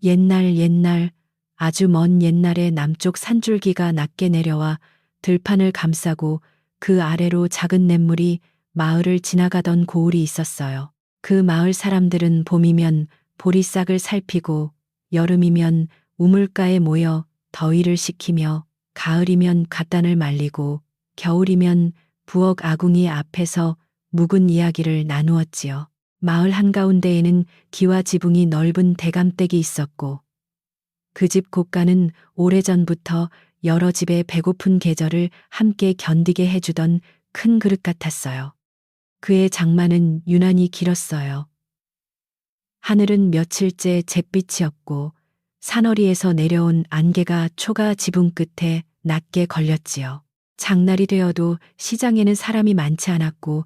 옛날 아주 먼 옛날에 남쪽 산줄기가 낮게 내려와 들판을 감싸고 그 아래로 작은 냇물이 마을을 지나가던 고을이 있었어요. 그 마을 사람들은 봄이면 보리싹을 살피고 여름이면 우물가에 모여 더위를 식히며 가을이면 갓단을 말리고 겨울이면 부엌 아궁이 앞에서 묵은 이야기를 나누었지요. 마을 한가운데에는 기와 지붕이 넓은 대감댁이 있었고 그 집 고가는 오래전부터 여러 집의 배고픈 계절을 함께 견디게 해주던 큰 그릇 같았어요. 그의 장마는 유난히 길었어요. 하늘은 며칠째 잿빛이었고 산허리에서 내려온 안개가 초가 지붕 끝에 낮게 걸렸지요. 장날이 되어도 시장에는 사람이 많지 않았고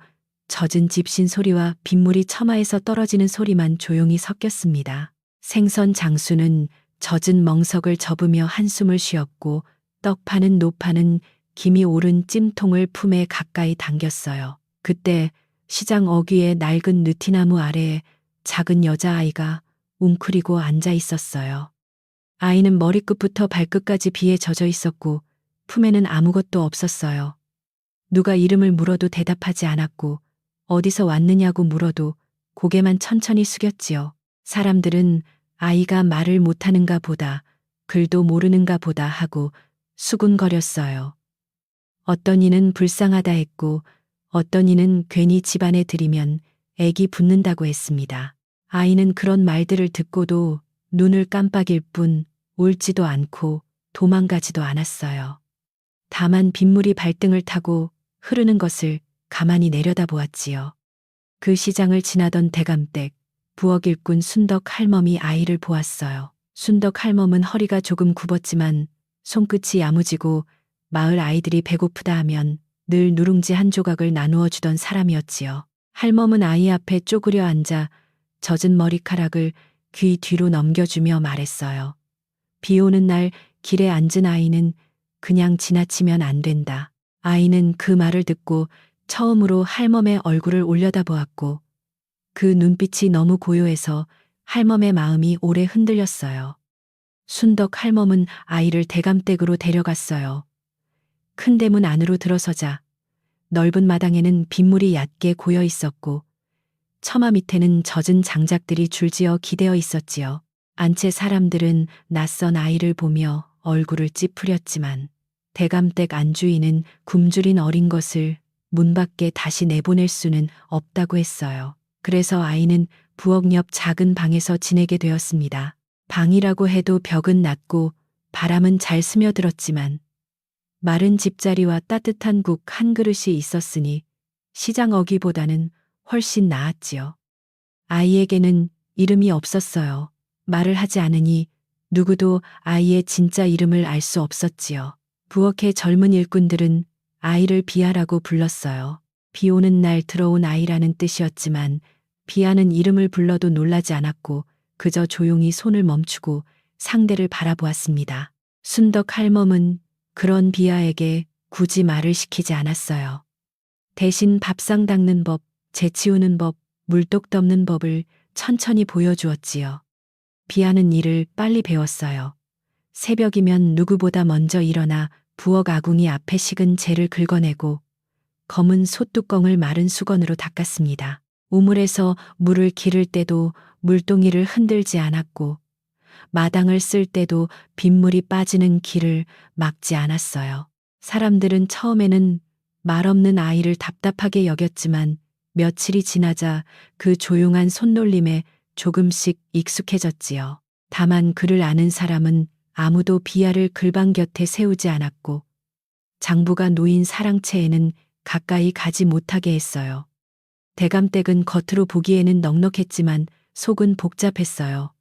젖은 집신 소리와 빗물이 처마에서 떨어지는 소리만 조용히 섞였습니다. 생선 장수는 젖은 멍석을 접으며 한숨을 쉬었고 떡 파는 노파는 김이 오른 찜통을 품에 가까이 당겼어요. 그때 시장 어귀의 낡은 느티나무 아래에 작은 여자아이가 웅크리고 앉아 있었어요. 아이는 머리끝부터 발끝까지 비에 젖어 있었고 품에는 아무것도 없었어요. 누가 이름을 물어도 대답하지 않았고 어디서 왔느냐고 물어도 고개만 천천히 숙였지요. 사람들은 아이가 말을 못하는가 보다, 글도 모르는가 보다 하고 수군거렸어요. 어떤 이는 불쌍하다 했고 어떤 이는 괜히 집안에 들이면 애기 붙는다고 했습니다. 아이는 그런 말들을 듣고도 눈을 깜빡일 뿐 울지도 않고 도망가지도 않았어요. 다만 빗물이 발등을 타고 흐르는 것을 가만히 내려다보았지요. 그 시장을 지나던 대감댁, 부엌 일꾼 순덕 할멈이 아이를 보았어요. 순덕 할멈은 허리가 조금 굽었지만 손끝이 야무지고 마을 아이들이 배고프다 하면 늘 누룽지 한 조각을 나누어 주던 사람이었지요. 할멈은 아이 앞에 쪼그려 앉아 젖은 머리카락을 귀 뒤로 넘겨주며 말했어요. 비 오는 날 길에 앉은 아이는 그냥 지나치면 안 된다. 아이는 그 말을 듣고 처음으로 할멈의 얼굴을 올려다보았고 그 눈빛이 너무 고요해서 할멈의 마음이 오래 흔들렸어요. 순덕 할멈은 아이를 대감댁으로 데려갔어요. 큰 대문 안으로 들어서자 넓은 마당에는 빗물이 얕게 고여 있었고 처마 밑에는 젖은 장작들이 줄지어 기대어 있었지요. 안채 사람들은 낯선 아이를 보며 얼굴을 찌푸렸지만 대감댁 안주인은 굶주린 어린 것을 문 밖에 다시 내보낼 수는 없다고 했어요. 그래서 아이는 부엌 옆 작은 방에서 지내게 되었습니다. 방이라고 해도 벽은 낮고 바람은 잘 스며들었지만 마른 집자리와 따뜻한 국 한 그릇이 있었으니 시장 어귀보다는 훨씬 나았지요. 아이에게는 이름이 없었어요. 말을 하지 않으니 누구도 아이의 진짜 이름을 알 수 없었지요. 부엌의 젊은 일꾼들은 아이를 비아라고 불렀어요. 비 오는 날 들어온 아이라는 뜻이었지만 비아는 이름을 불러도 놀라지 않았고 그저 조용히 손을 멈추고 상대를 바라보았습니다. 순덕 할멈은 그런 비아에게 굳이 말을 시키지 않았어요. 대신 밥상 닦는 법, 재치우는 법, 물독 덮는 법을 천천히 보여주었지요. 비아는 이를 빨리 배웠어요. 새벽이면 누구보다 먼저 일어나 부엌 아궁이 앞에 식은 재를 긁어내고 검은 솥뚜껑을 마른 수건으로 닦았습니다. 우물에서 물을 기를 때도 물동이를 흔들지 않았고 마당을 쓸 때도 빗물이 빠지는 길을 막지 않았어요. 사람들은 처음에는 말없는 아이를 답답하게 여겼지만 며칠이 지나자 그 조용한 손놀림에 조금씩 익숙해졌지요. 다만 그를 아는 사람은 아무도 비아를 글방 곁에 세우지 않았고 장부가 놓인 사랑채에는 가까이 가지 못하게 했어요. 대감댁은 겉으로 보기에는 넉넉했지만 속은 복잡했어요.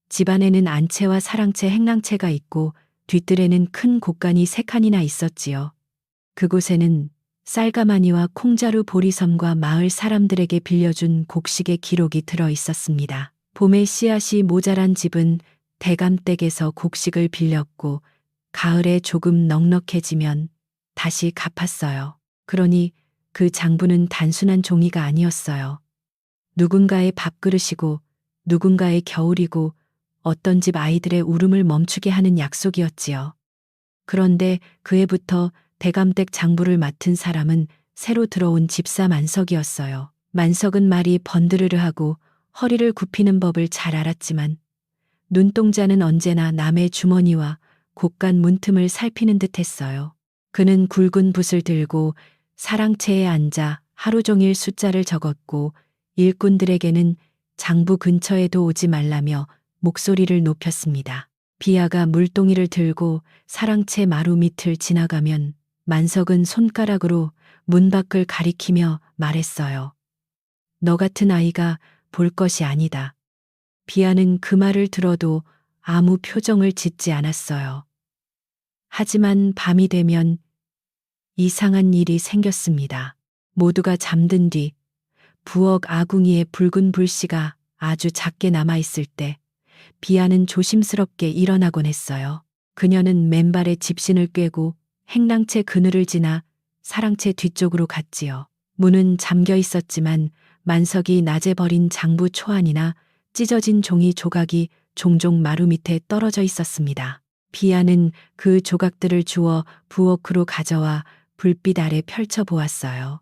집안에는 안채와 사랑채 행랑채가 있고 뒤뜰에는 큰 곡간이 3칸이나 있었지요. 그곳에는 쌀가마니와 콩자루 보리섬과 마을 사람들에게 빌려준 곡식의 기록이 들어 있었습니다. 봄에 씨앗이 모자란 집은 대감댁에서 곡식을 빌렸고 가을에 조금 넉넉해지면 다시 갚았어요. 그러니 그 장부는 단순한 종이가 아니었어요. 누군가의 밥그릇이고 누군가의 겨울이고 어떤 집 아이들의 울음을 멈추게 하는 약속이었지요. 그런데 그 해부터 대감댁 장부를 맡은 사람은 새로 들어온 집사 만석이었어요. 만석은 말이 번드르르하고 허리를 굽히는 법을 잘 알았지만 눈동자는 언제나 남의 주머니와 곳간 문틈을 살피는 듯 했어요. 그는 굵은 붓을 들고 사랑채에 앉아 하루 종일 숫자를 적었고 일꾼들에게는 장부 근처에도 오지 말라며 목소리를 높였습니다. 비아가 물동이를 들고 사랑채 마루 밑을 지나가면 만석은 손가락으로 문 밖을 가리키며 말했어요. 너 같은 아이가 볼 것이 아니다. 비아는 그 말을 들어도 아무 표정을 짓지 않았어요. 하지만 밤이 되면 이상한 일이 생겼습니다. 모두가 잠든 뒤 부엌 아궁이에 붉은 불씨가 아주 작게 남아있을 때 비아는 조심스럽게 일어나곤 했어요. 그녀는 맨발에 집신을 꿰고 행랑채 그늘을 지나 사랑채 뒤쪽으로 갔지요. 문은 잠겨 있었지만 만석이 낮에 버린 장부 초안이나 찢어진 종이 조각이 종종 마루 밑에 떨어져 있었습니다. 비아는 그 조각들을 주워 부엌으로 가져와 불빛 아래 펼쳐 보았어요.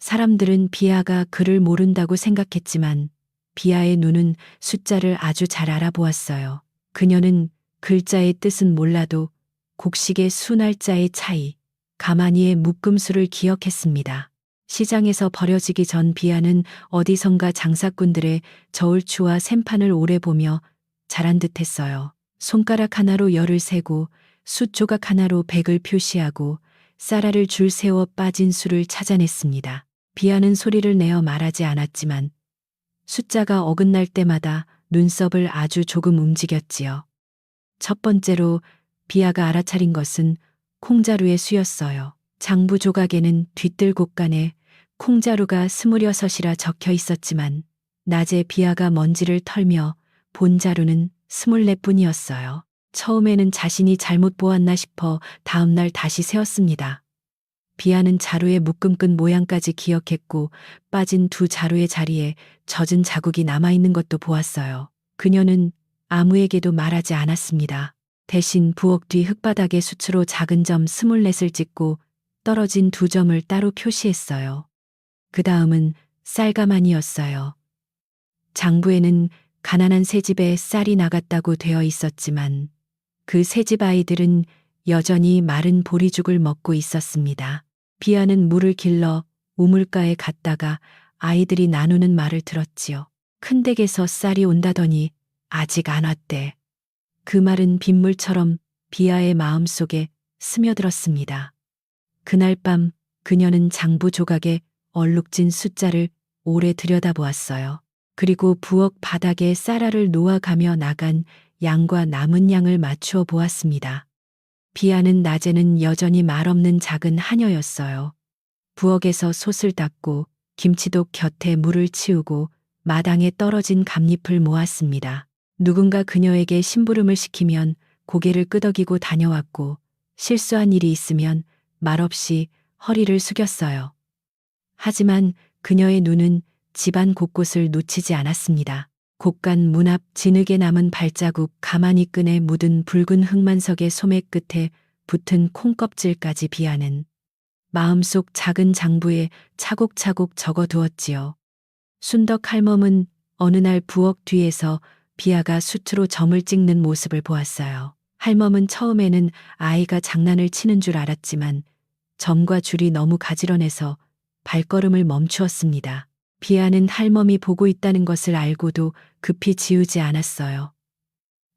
사람들은 비아가 글을 모른다고 생각했지만 비아의 눈은 숫자를 아주 잘 알아보았어요. 그녀는 글자의 뜻은 몰라도 곡식의 수 날짜의 차이, 가마니의 묶음수를 기억했습니다. 시장에서 버려지기 전 비아는 어디선가 장사꾼들의 저울추와 샘판을 오래 보며 자란 듯했어요. 손가락 하나로 열을 세고 숫 조각 하나로 백을 표시하고 쌀알을 줄 세워 빠진 수를 찾아냈습니다. 비아는 소리를 내어 말하지 않았지만 숫자가 어긋날 때마다 눈썹을 아주 조금 움직였지요. 첫 번째로 비아가 알아차린 것은 콩자루의 수였어요. 장부 조각에는 뒷뜰 곳간에 콩자루가 26이라 적혀 있었지만 낮에 비아가 먼지를 털며 본 자루는 24뿐이었어요. 처음에는 자신이 잘못 보았나 싶어 다음날 다시 세었습니다. 비아는 자루의 묶음끈 모양까지 기억했고 빠진 두 자루의 자리에 젖은 자국이 남아있는 것도 보았어요. 그녀는 아무에게도 말하지 않았습니다. 대신 부엌 뒤 흙바닥에 수치로 작은 점 24을 찍고 떨어진 두 점을 따로 표시했어요. 그 다음은 쌀가마니였어요. 장부에는 가난한 새 집에 쌀이 나갔다고 되어 있었지만 그 새 집 아이들은 여전히 마른 보리죽을 먹고 있었습니다. 비아는 물을 길러 우물가에 갔다가 아이들이 나누는 말을 들었지요. 큰 댁에서 쌀이 온다더니 아직 안 왔대. 그 말은 빗물처럼 비아의 마음속에 스며들었습니다. 그날 밤 그녀는 장부 조각에 얼룩진 숫자를 오래 들여다보았어요. 그리고 부엌 바닥에 쌀알을 놓아가며 나간 양과 남은 양을 맞추어 보았습니다. 비아는 낮에는 여전히 말없는 작은 하녀였어요. 부엌에서 솥을 닦고 김치독 곁에 물을 치우고 마당에 떨어진 감잎을 모았습니다. 누군가 그녀에게 심부름을 시키면 고개를 끄덕이고 다녀왔고 실수한 일이 있으면 말없이 허리를 숙였어요. 하지만 그녀의 눈은 집안 곳곳을 놓치지 않았습니다. 곳간 문 앞 진흙에 남은 발자국, 가마니 끈에 묻은 붉은 흙만석의 소매 끝에 붙은 콩껍질까지 비아는 마음속 작은 장부에 차곡차곡 적어두었지요. 순덕 할멈은 어느 날 부엌 뒤에서 비아가 수트로 점을 찍는 모습을 보았어요. 할멈은 처음에는 아이가 장난을 치는 줄 알았지만 점과 줄이 너무 가지런해서 발걸음을 멈추었습니다. 비아는 할멈이 보고 있다는 것을 알고도 급히 지우지 않았어요.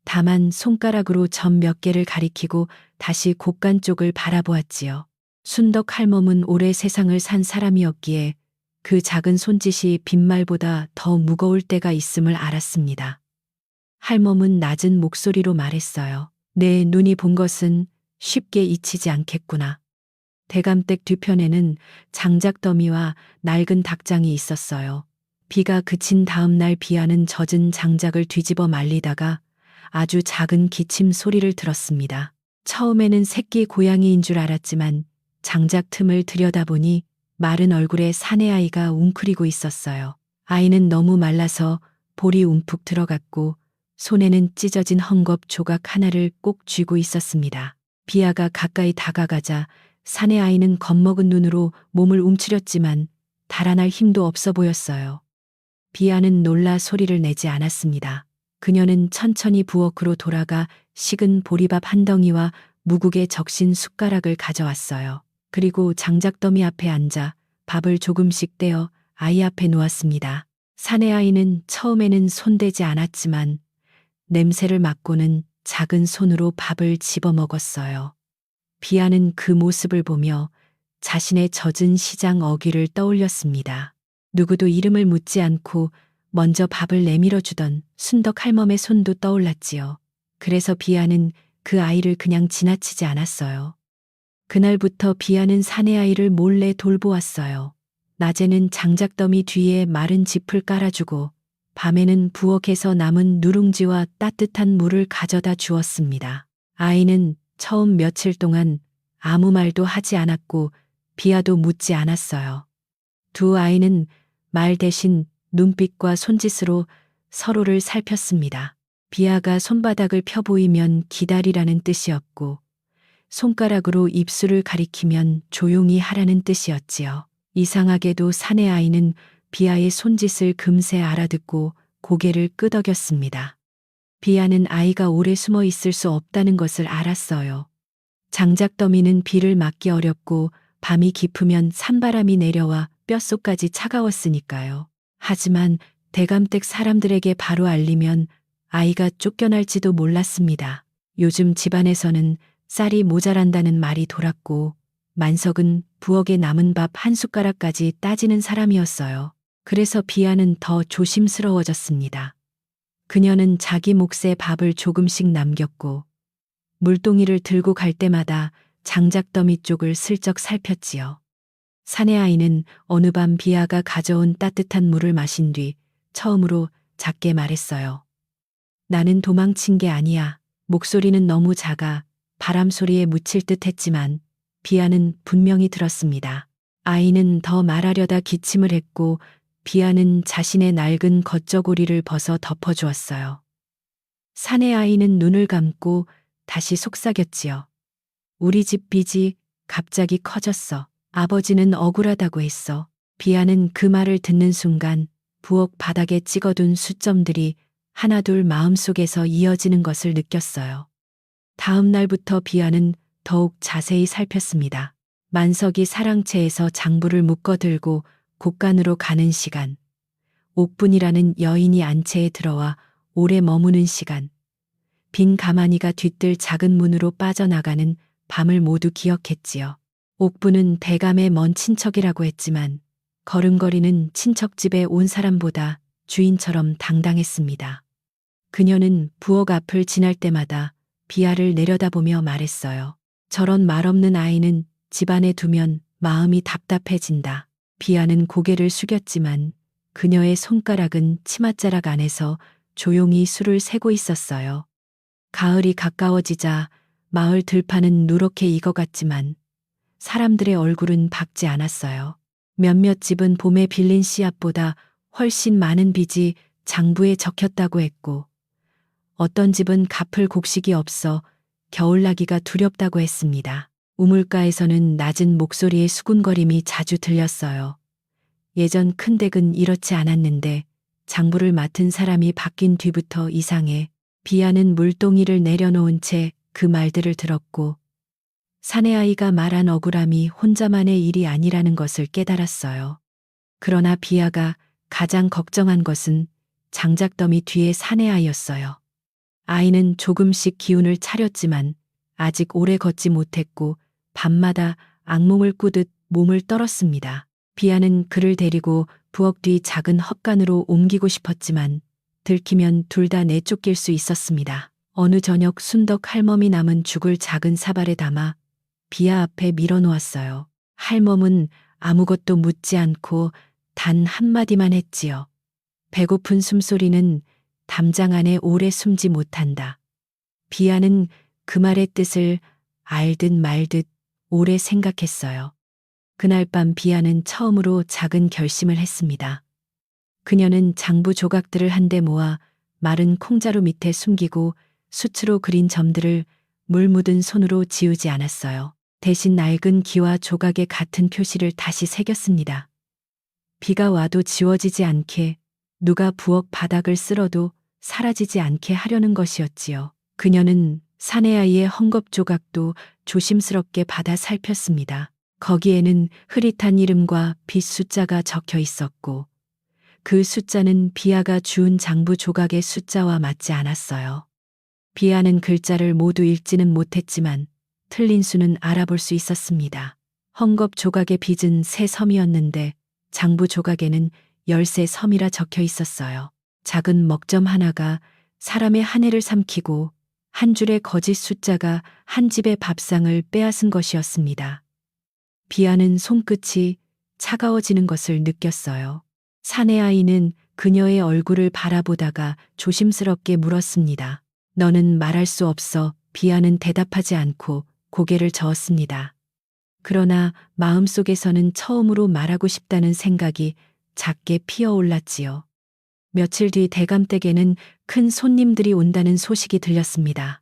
다만 손가락으로 점 몇 개를 가리키고 다시 곳간 쪽을 바라보았지요. 순덕 할멈은 오래 세상을 산 사람이었기에 그 작은 손짓이 빈말보다 더 무거울 때가 있음을 알았습니다. 할멈은 낮은 목소리로 말했어요. 내 눈이 본 것은 쉽게 잊히지 않겠구나. 대감댁 뒤편에는 장작더미와 낡은 닭장이 있었어요. 비가 그친 다음 날 비아는 젖은 장작을 뒤집어 말리다가 아주 작은 기침 소리를 들었습니다. 처음에는 새끼 고양이인 줄 알았지만 장작 틈을 들여다보니 마른 얼굴에 사내아이가 웅크리고 있었어요. 아이는 너무 말라서 볼이 움푹 들어갔고 손에는 찢어진 헝겊 조각 하나를 꼭 쥐고 있었습니다. 비아가 가까이 다가가자 사내 아이는 겁먹은 눈으로 몸을 움츠렸지만 달아날 힘도 없어 보였어요. 비아는 놀라 소리를 내지 않았습니다. 그녀는 천천히 부엌으로 돌아가 식은 보리밥 한 덩이와 무국에 적신 숟가락을 가져왔어요. 그리고 장작더미 앞에 앉아 밥을 조금씩 떼어 아이 앞에 놓았습니다. 사내 아이는 처음에는 손대지 않았지만 냄새를 맡고는 작은 손으로 밥을 집어 먹었어요. 비아는 그 모습을 보며 자신의 젖은 시장 어귀를 떠올렸습니다. 누구도 이름을 묻지 않고 먼저 밥을 내밀어 주던 순덕 할멈의 손도 떠올랐지요. 그래서 비아는 그 아이를 그냥 지나치지 않았어요. 그날부터 비아는 사내 아이를 몰래 돌보았어요. 낮에는 장작더미 뒤에 마른 짚을 깔아주고 밤에는 부엌에서 남은 누룽지와 따뜻한 물을 가져다 주었습니다. 아이는 처음 며칠 동안 아무 말도 하지 않았고 비아도 묻지 않았어요. 두 아이는 말 대신 눈빛과 손짓으로 서로를 살폈습니다. 비아가 손바닥을 펴 보이면 기다리라는 뜻이었고 손가락으로 입술을 가리키면 조용히 하라는 뜻이었지요. 이상하게도 사내 아이는 비아의 손짓을 금세 알아듣고 고개를 끄덕였습니다. 비아는 아이가 오래 숨어 있을 수 없다는 것을 알았어요. 장작더미는 비를 막기 어렵고 밤이 깊으면 산바람이 내려와 뼛속까지 차가웠으니까요. 하지만 대감댁 사람들에게 바로 알리면 아이가 쫓겨날지도 몰랐습니다. 요즘 집안에서는 쌀이 모자란다는 말이 돌았고 만석은 부엌에 남은 밥 한 숟가락까지 따지는 사람이었어요. 그래서 비아는 더 조심스러워졌습니다. 그녀는 자기 몫의 밥을 조금씩 남겼고 물동이를 들고 갈 때마다 장작더미 쪽을 슬쩍 살폈지요. 사내 아이는 어느 밤 비아가 가져온 따뜻한 물을 마신 뒤 처음으로 작게 말했어요. 나는 도망친 게 아니야. 목소리는 너무 작아 바람 소리에 묻힐 듯 했지만 비아는 분명히 들었습니다. 아이는 더 말하려다 기침을 했고 비아는 자신의 낡은 겉저고리를 벗어 덮어주었어요. 사내 아이는 눈을 감고 다시 속삭였지요. 우리 집 빚이 갑자기 커졌어. 아버지는 억울하다고 했어. 비아는 그 말을 듣는 순간 부엌 바닥에 찍어둔 숫점들이 하나둘 마음속에서 이어지는 것을 느꼈어요. 다음 날부터 비아는 더욱 자세히 살폈습니다. 만석이 사랑채에서 장부를 묶어들고 곳간으로 가는 시간, 옥분이라는 여인이 안채에 들어와 오래 머무는 시간, 빈 가마니가 뒤뜰 작은 문으로 빠져나가는 밤을 모두 기억했지요. 옥분은 대감의 먼 친척이라고 했지만 걸음거리는 친척집에 온 사람보다 주인처럼 당당했습니다. 그녀는 부엌 앞을 지날 때마다 비아를 내려다보며 말했어요. 저런 말없는 아이는 집안에 두면 마음이 답답해진다. 비아는 고개를 숙였지만 그녀의 손가락은 치맛자락 안에서 조용히 술을 세고 있었어요. 가을이 가까워지자 마을 들판은 누렇게 익어갔지만 사람들의 얼굴은 밝지 않았어요. 몇몇 집은 봄에 빌린 씨앗보다 훨씬 많은 빚이 장부에 적혔다고 했고 어떤 집은 갚을 곡식이 없어 겨울나기가 두렵다고 했습니다. 우물가에서는 낮은 목소리의 수군거림이 자주 들렸어요. 예전 큰 댁은 이렇지 않았는데 장부를 맡은 사람이 바뀐 뒤부터 이상해. 비아는 물동이를 내려놓은 채 그 말들을 들었고 사내아이가 말한 억울함이 혼자만의 일이 아니라는 것을 깨달았어요. 그러나 비아가 가장 걱정한 것은 장작더미 뒤의 사내아이였어요. 아이는 조금씩 기운을 차렸지만 아직 오래 걷지 못했고 밤마다 악몽을 꾸듯 몸을 떨었습니다. 비아는 그를 데리고 부엌 뒤 작은 헛간으로 옮기고 싶었지만 들키면 둘 다 내쫓길 수 있었습니다. 어느 저녁 순덕 할멈이 남은 죽을 작은 사발에 담아 비아 앞에 밀어놓았어요. 할멈은 아무것도 묻지 않고 단 한마디만 했지요. 배고픈 숨소리는 담장 안에 오래 숨지 못한다. 비아는 그 말의 뜻을 알듯 말듯 오래 생각했어요. 그날 밤 비아는 처음으로 작은 결심을 했습니다. 그녀는 장부 조각들을 한데 모아 마른 콩자루 밑에 숨기고 수치로 그린 점들을 물 묻은 손으로 지우지 않았어요. 대신 낡은 기와 조각의 같은 표시를 다시 새겼습니다. 비가 와도 지워지지 않게, 누가 부엌 바닥을 쓸어도 사라지지 않게 하려는 것이었지요. 그녀는 사내아이의 헝겊 조각도 조심스럽게 받아 살폈습니다. 거기에는 흐릿한 이름과 빗 숫자가 적혀 있었고, 그 숫자는 비아가 주운 장부 조각의 숫자와 맞지 않았어요. 비아는 글자를 모두 읽지는 못했지만 틀린 수는 알아볼 수 있었습니다. 헝겊 조각의 빚은 세 섬이었는데 장부 조각에는 13섬이라 적혀 있었어요. 작은 먹점 하나가 사람의 한 해를 삼키고 한 줄의 거짓 숫자가 한 집의 밥상을 빼앗은 것이었습니다. 비아는 손끝이 차가워지는 것을 느꼈어요. 사내 아이는 그녀의 얼굴을 바라보다가 조심스럽게 물었습니다. 너는 말할 수 없어. 비아는 대답하지 않고 고개를 저었습니다. 그러나 마음속에서는 처음으로 말하고 싶다는 생각이 작게 피어올랐지요. 며칠 뒤 대감댁에는 큰 손님들이 온다는 소식이 들렸습니다.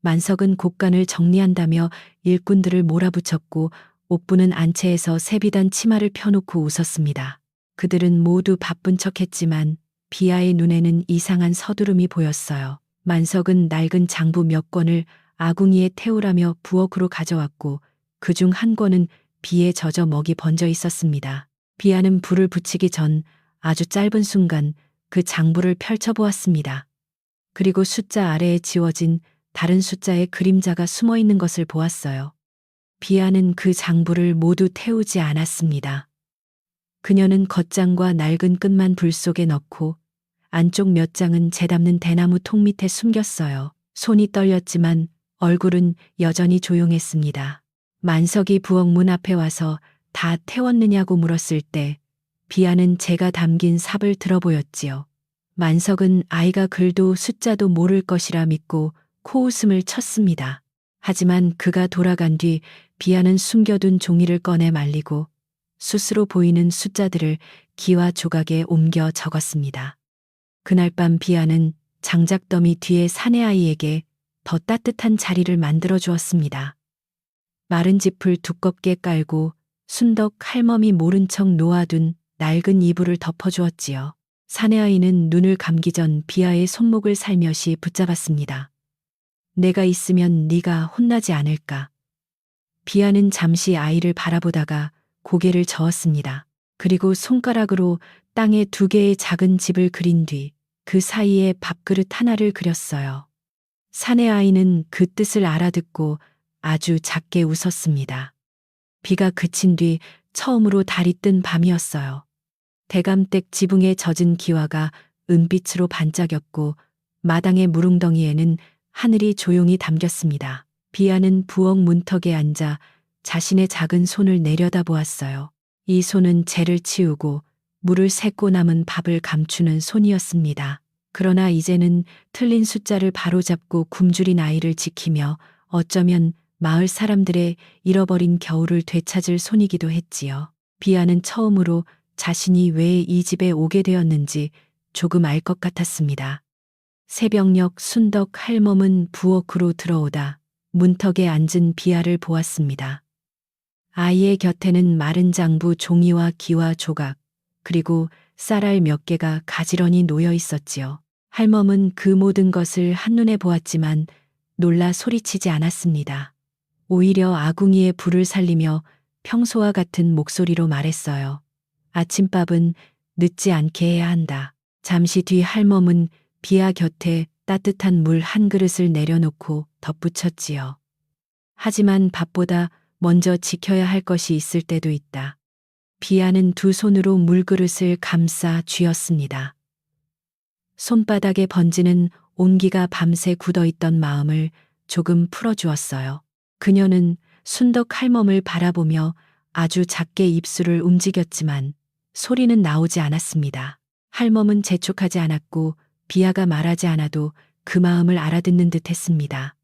만석은 곡간을 정리한다며 일꾼들을 몰아붙였고 옥부는 안채에서 세비단 치마를 펴놓고 웃었습니다. 그들은 모두 바쁜 척했지만 비아의 눈에는 이상한 서두름이 보였어요. 만석은 낡은 장부 몇 권을 아궁이에 태우라며 부엌으로 가져왔고 그중 한 권은 비에 젖어 먹이 번져 있었습니다. 비아는 불을 붙이기 전 아주 짧은 순간 그 장부를 펼쳐보았습니다. 그리고 숫자 아래에 지워진 다른 숫자의 그림자가 숨어 있는 것을 보았어요. 비아는 그 장부를 모두 태우지 않았습니다. 그녀는 겉장과 낡은 끝만 불 속에 넣고 안쪽 몇 장은 재 담는 대나무 통 밑에 숨겼어요. 손이 떨렸지만 얼굴은 여전히 조용했습니다. 만석이 부엌 문 앞에 와서 다 태웠느냐고 물었을 때 비아는 재가 담긴 삽을 들어보였지요. 만석은 아이가 글도 숫자도 모를 것이라 믿고 코웃음을 쳤습니다. 하지만 그가 돌아간 뒤 비아는 숨겨둔 종이를 꺼내 말리고 숫으로 보이는 숫자들을 기와 조각에 옮겨 적었습니다. 그날 밤 비아는 장작더미 뒤에 사내아이에게 더 따뜻한 자리를 만들어 주었습니다. 마른 짚을 두껍게 깔고 순덕 할멈이 모른 척 놓아둔 낡은 이불을 덮어주었지요. 사내아이는 눈을 감기 전 비아의 손목을 살며시 붙잡았습니다. 내가 있으면 네가 혼나지 않을까. 비아는 잠시 아이를 바라보다가 고개를 저었습니다. 그리고 손가락으로 땅에 2개의 작은 집을 그린 뒤 그 사이에 밥그릇 하나를 그렸어요. 사내아이는 그 뜻을 알아듣고 아주 작게 웃었습니다. 비가 그친 뒤 처음으로 달이 뜬 밤이었어요. 대감댁 지붕에 젖은 기와가 은빛으로 반짝였고 마당의 무릉덩이에는 하늘이 조용히 담겼습니다. 비아는 부엌 문턱에 앉아 자신의 작은 손을 내려다보았어요. 이 손은 재를 치우고 물을 샜고 남은 밥을 감추는 손이었습니다. 그러나 이제는 틀린 숫자를 바로잡고 굶주린 아이를 지키며 어쩌면 마을 사람들의 잃어버린 겨울을 되찾을 손이기도 했지요. 비아는 처음으로 자신이 왜 이 집에 오게 되었는지 조금 알 것 같았습니다. 새벽녘 순덕 할멈은 부엌으로 들어오다 문턱에 앉은 비아를 보았습니다. 아이의 곁에는 마른 장부 종이와 기와 조각, 그리고 쌀알 몇 개가 가지런히 놓여 있었지요. 할멈은 그 모든 것을 한눈에 보았지만 놀라 소리치지 않았습니다. 오히려 아궁이에 불을 살리며 평소와 같은 목소리로 말했어요. 아침밥은 늦지 않게 해야 한다. 잠시 뒤 할멈은 비아 곁에 따뜻한 물 한 그릇을 내려놓고 덧붙였지요. 하지만 밥보다 먼저 지켜야 할 것이 있을 때도 있다. 비아는 2 손으로 물그릇을 감싸 쥐었습니다. 손바닥에 번지는 온기가 밤새 굳어있던 마음을 조금 풀어주었어요. 그녀는 순덕 할멈을 바라보며 아주 작게 입술을 움직였지만 소리는 나오지 않았습니다. 할멈은 재촉하지 않았고 비아가 말하지 않아도 그 마음을 알아듣는 듯 했습니다.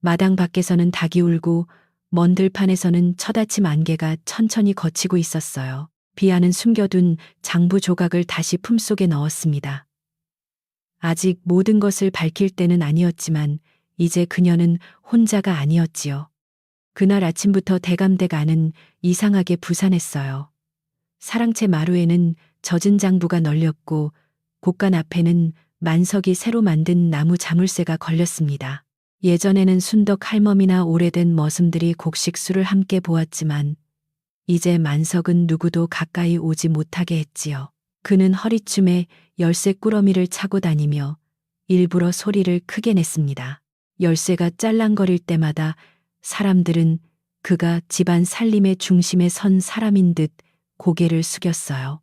마당 밖에서는 닭이 울고 먼 들판에서는 처다침 안개가 천천히 걷히고 있었어요. 비아는 숨겨둔 장부 조각을 다시 품속에 넣었습니다. 아직 모든 것을 밝힐 때는 아니었지만 이제 그녀는 혼자가 아니었지요. 그날 아침부터 대감댁 안은 이상하게 부산했어요. 사랑채 마루에는 젖은 장부가 널렸고 곳간 앞에는 만석이 새로 만든 나무 자물쇠가 걸렸습니다. 예전에는 순덕 할멈이나 오래된 머슴들이 곡식 술을 함께 보았지만 이제 만석은 누구도 가까이 오지 못하게 했지요. 그는 허리춤에 열쇠 꾸러미를 차고 다니며 일부러 소리를 크게 냈습니다. 열쇠가 짤랑거릴 때마다 사람들은 그가 집안 살림의 중심에 선 사람인 듯 고개를 숙였어요.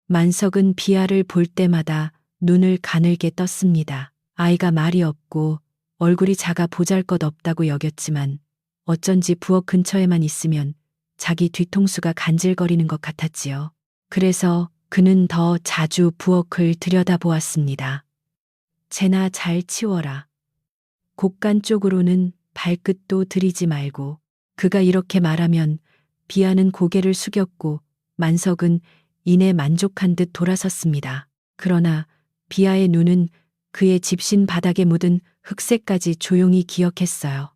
만석은 비아를 볼 때마다 눈을 가늘게 떴습니다. 아이가 말이 없고 얼굴이 작아 보잘것없다고 여겼지만 어쩐지 부엌 근처에만 있으면 자기 뒤통수가 간질거리는 것 같았지요. 그래서 그는 더 자주 부엌을 들여다보았습니다. 재나 잘 치워라. 곳간 쪽으로는 발끝도 들이지 말고. 그가 이렇게 말하면 비아는 고개를 숙였고 만석은 이내 만족한 듯 돌아섰습니다. 그러나 비아의 눈은 그의 집신 바닥에 묻은 흑색까지 조용히 기억했어요.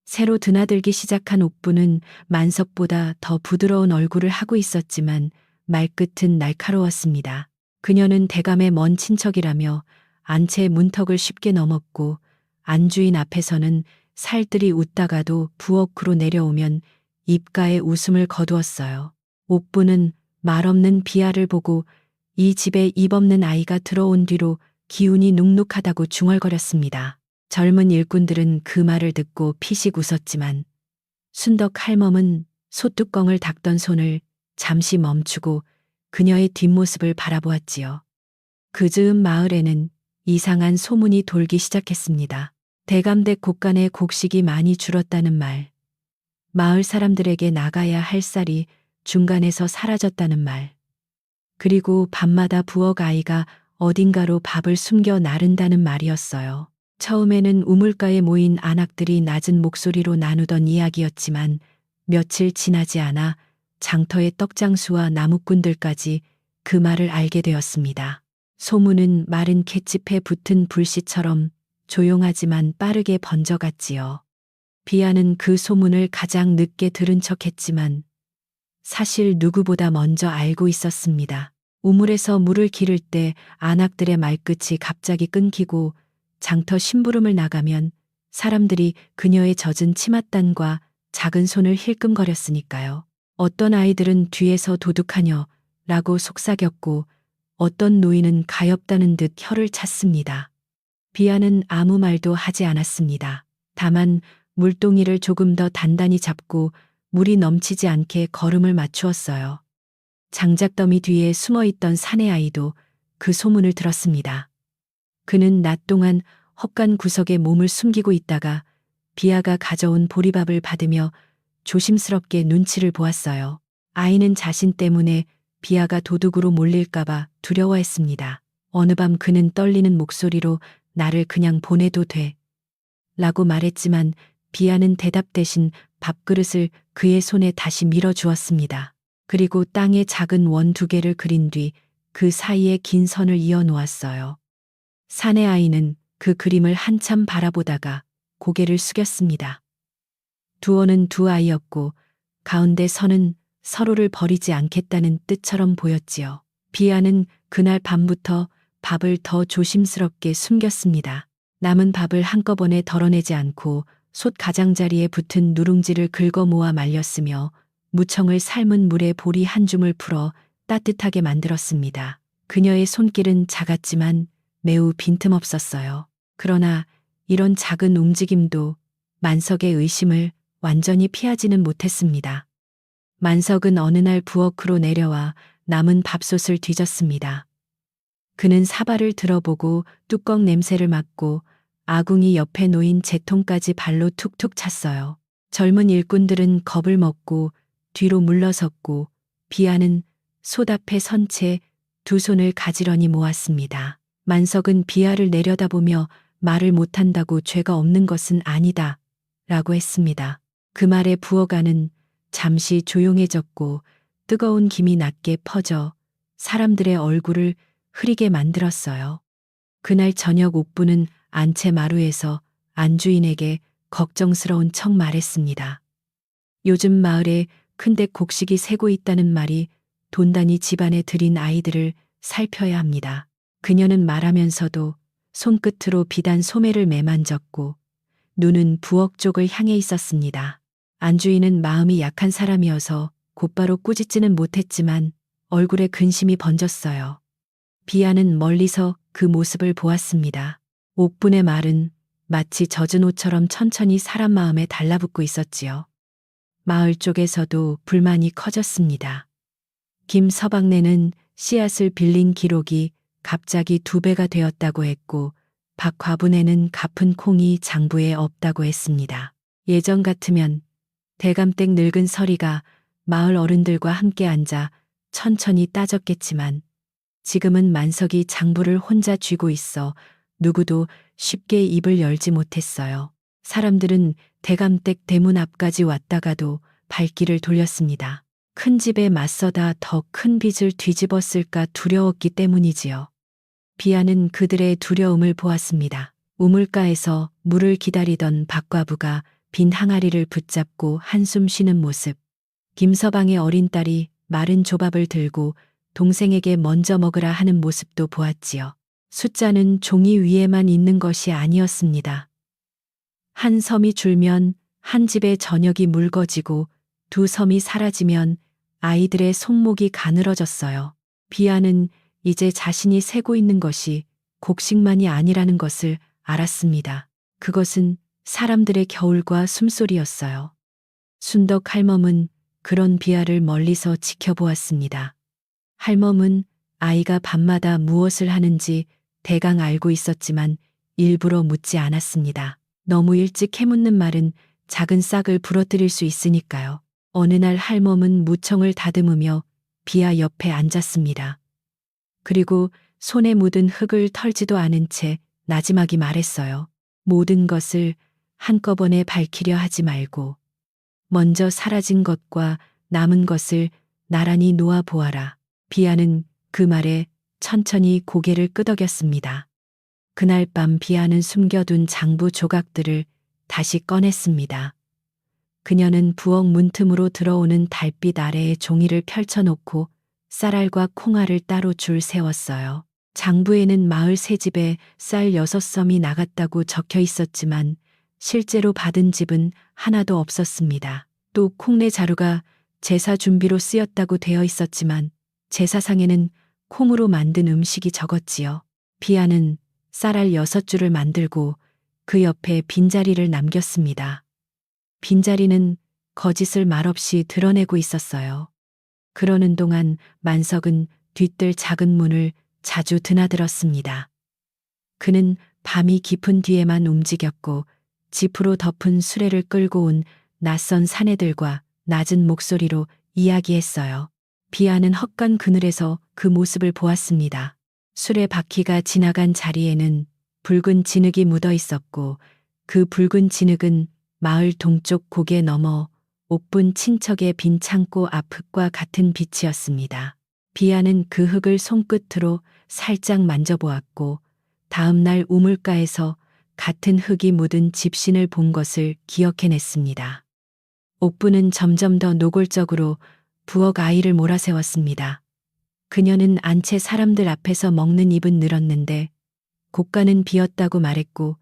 새로 드나들기 시작한 옥부는 만석보다 더 부드러운 얼굴을 하고 있었지만 말끝은 날카로웠습니다. 그녀는 대감의 먼 친척이라며 안채의 문턱을 쉽게 넘었고 안주인 앞에서는 살뜰히 웃다가도 부엌으로 내려오면 입가에 웃음을 거두었어요. 옥부는 말없는 비아를 보고 이 집에 입 없는 아이가 들어온 뒤로 기운이 눅눅하다고 중얼거렸습니다. 젊은 일꾼들은 그 말을 듣고 피식 웃었지만 순덕 할멈은 소뚜껑을 닦던 손을 잠시 멈추고 그녀의 뒷모습을 바라보았지요. 그 즈음 마을에는 이상한 소문이 돌기 시작했습니다. 대감댁 곳간에 곡식이 많이 줄었다는 말, 마을 사람들에게 나가야 할 쌀이 중간에서 사라졌다는 말, 그리고 밤마다 부엌 아이가 어딘가로 밥을 숨겨 나른다는 말이었어요. 처음에는 우물가에 모인 안악들이 낮은 목소리로 나누던 이야기였지만 며칠 지나지 않아 장터의 떡장수와 나무꾼들까지 그 말을 알게 되었습니다. 소문은 마른 갯집에 붙은 불씨처럼 조용하지만 빠르게 번져갔지요. 비아는 그 소문을 가장 늦게 들은 척했지만 사실 누구보다 먼저 알고 있었습니다. 우물에서 물을 기를 때 안악들의 말끝이 갑자기 끊기고 장터 심부름을 나가면 사람들이 그녀의 젖은 치맛단과 작은 손을 힐끔거렸으니까요. 어떤 아이들은 뒤에서 도둑하녀 라고 속삭였고 어떤 노인은 가엾다는 듯 혀를 찼습니다. 비아는 아무 말도 하지 않았습니다. 다만 물동이를 조금 더 단단히 잡고 물이 넘치지 않게 걸음을 맞추었어요. 장작더미 뒤에 숨어있던 사내 아이도 그 소문을 들었습니다. 그는 낮 동안 헛간 구석에 몸을 숨기고 있다가 비아가 가져온 보리밥을 받으며 조심스럽게 눈치를 보았어요. 아이는 자신 때문에 비아가 도둑으로 몰릴까봐 두려워했습니다. 어느 밤 그는 떨리는 목소리로 나를 그냥 보내도 돼 라고 말했지만 비아는 대답 대신 밥그릇을 그의 손에 다시 밀어주었습니다. 그리고 땅에 작은 원 2개를 그린 뒤 그 사이에 긴 선을 이어 놓았어요. 사내 아이는 그 그림을 한참 바라보다가 고개를 숙였습니다. 두 원은 두 아이였고 가운데 선은 서로를 버리지 않겠다는 뜻처럼 보였지요. 비아는 그날 밤부터 밥을 더 조심스럽게 숨겼습니다. 남은 밥을 한꺼번에 덜어내지 않고 솥 가장자리에 붙은 누룽지를 긁어 모아 말렸으며 무청을 삶은 물에 보리 한 줌을 풀어 따뜻하게 만들었습니다. 그녀의 손길은 작았지만 매우 빈틈없었어요. 그러나 이런 작은 움직임도 만석의 의심을 완전히 피하지는 못했습니다. 만석은 어느 날 부엌으로 내려와 남은 밥솥을 뒤졌습니다. 그는 사발을 들어보고 뚜껑 냄새를 맡고 아궁이 옆에 놓인 재통까지 발로 툭툭 찼어요. 젊은 일꾼들은 겁을 먹고 뒤로 물러섰고 비아는 솥 앞에 선 채 두 손을 가지런히 모았습니다. 만석은 비아를 내려다보며 말을 못한다고 죄가 없는 것은 아니다 라고 했습니다. 그 말에 부엌 안은 잠시 조용해졌고 뜨거운 김이 낮게 퍼져 사람들의 얼굴을 흐리게 만들었어요. 그날 저녁 옥부는 안채 마루에서 안주인에게 걱정스러운 척 말했습니다. 요즘 마을에 큰데 곡식이 새고 있다는 말이 돈단이 집안에 들인 아이들을 살펴야 합니다. 그녀는 말하면서도 손끝으로 비단 소매를 매만졌고 눈은 부엌 쪽을 향해 있었습니다. 안주인은 마음이 약한 사람이어서 곧바로 꾸짖지는 못했지만 얼굴에 근심이 번졌어요. 비아는 멀리서 그 모습을 보았습니다. 옥분의 말은 마치 젖은 옷처럼 천천히 사람 마음에 달라붙고 있었지요. 마을 쪽에서도 불만이 커졌습니다. 김서방네는 씨앗을 빌린 기록이 갑자기 2배가 되었다고 했고 박 과부네는 갚은 콩이 장부에 없다고 했습니다. 예전 같으면 대감댁 늙은 서리가 마을 어른들과 함께 앉아 천천히 따졌겠지만 지금은 만석이 장부를 혼자 쥐고 있어 누구도 쉽게 입을 열지 못했어요. 사람들은 대감댁 대문 앞까지 왔다가도 발길을 돌렸습니다. 큰 집에 맞서다 더 큰 빚을 뒤집었을까 두려웠기 때문이지요. 비아는 그들의 두려움을 보았습니다. 우물가에서 물을 기다리던 박과부가 빈 항아리를 붙잡고 한숨 쉬는 모습. 김서방의 어린 딸이 마른 조밥을 들고 동생에게 먼저 먹으라 하는 모습도 보았지요. 숫자는 종이 위에만 있는 것이 아니었습니다. 한 섬이 줄면 한 집의 저녁이 묽어지고 2 섬이 사라지면 아이들의 손목이 가늘어졌어요. 비아는 이제 자신이 세고 있는 것이 곡식만이 아니라는 것을 알았습니다. 그것은 사람들의 겨울과 숨소리였어요. 순덕 할멈은 그런 비아를 멀리서 지켜보았습니다. 할멈은 아이가 밤마다 무엇을 하는지 대강 알고 있었지만 일부러 묻지 않았습니다. 너무 일찍 해묻는 말은 작은 싹을 부러뜨릴 수 있으니까요. 어느 날 할멈은 무청을 다듬으며 비아 옆에 앉았습니다. 그리고 손에 묻은 흙을 털지도 않은 채 나지막이 말했어요. 모든 것을 한꺼번에 밝히려 하지 말고 먼저 사라진 것과 남은 것을 나란히 놓아 보아라. 비아는 그 말에 천천히 고개를 끄덕였습니다. 그날 밤 비아는 숨겨둔 장부 조각들을 다시 꺼냈습니다. 그녀는 부엌 문틈으로 들어오는 달빛 아래에 종이를 펼쳐놓고 쌀알과 콩알을 따로 줄 세웠어요. 장부에는 마을 새 집에 쌀 6섬이 나갔다고 적혀 있었지만 실제로 받은 집은 하나도 없었습니다. 또 콩내 자루가 제사 준비로 쓰였다고 되어 있었지만 제사상에는 콩으로 만든 음식이 적었지요. 비아는 쌀알 6줄을 만들고 그 옆에 빈자리를 남겼습니다. 빈자리는 거짓을 말없이 드러내고 있었어요. 그러는 동안 만석은 뒤뜰 작은 문을 자주 드나들었습니다. 그는 밤이 깊은 뒤에만 움직였고 지프로 덮은 수레를 끌고 온 낯선 사내들과 낮은 목소리로 이야기했어요. 비아는 헛간 그늘에서 그 모습을 보았습니다. 수레 바퀴가 지나간 자리에는 붉은 진흙이 묻어 있었고 그 붉은 진흙은 마을 동쪽 고개 넘어 옥분 친척의 빈 창고 앞 흙과 같은 빛이었습니다. 비아는 그 흙을 손끝으로 살짝 만져보았고 다음 날 우물가에서 같은 흙이 묻은 집신을 본 것을 기억해냈습니다. 옥분은 점점 더 노골적으로 부엌 아이를 몰아세웠습니다. 그녀는 안채 사람들 앞에서 먹는 입은 늘었는데 곳간은 비었다고 말했고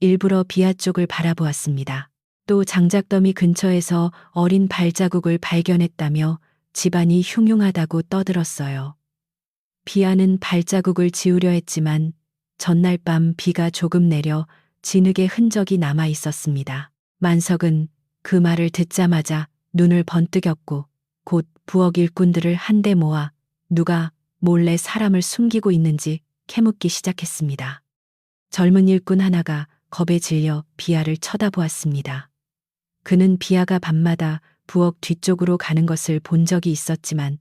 일부러 비아 쪽을 바라보았습니다. 또 장작더미 근처에서 어린 발자국을 발견했다며 집안이 흉흉하다고 떠들었어요. 비아는 발자국을 지우려 했지만 전날 밤 비가 조금 내려 진흙의 흔적이 남아 있었습니다. 만석은 그 말을 듣자마자 눈을 번뜩였고 곧 부엌 일꾼들을 한데 모아 누가 몰래 사람을 숨기고 있는지 캐묻기 시작했습니다. 젊은 일꾼 하나가 겁에 질려 비아를 쳐다보았습니다. 그는 비아가 밤마다 부엌 뒤쪽으로 가는 것을 본 적이 있었지만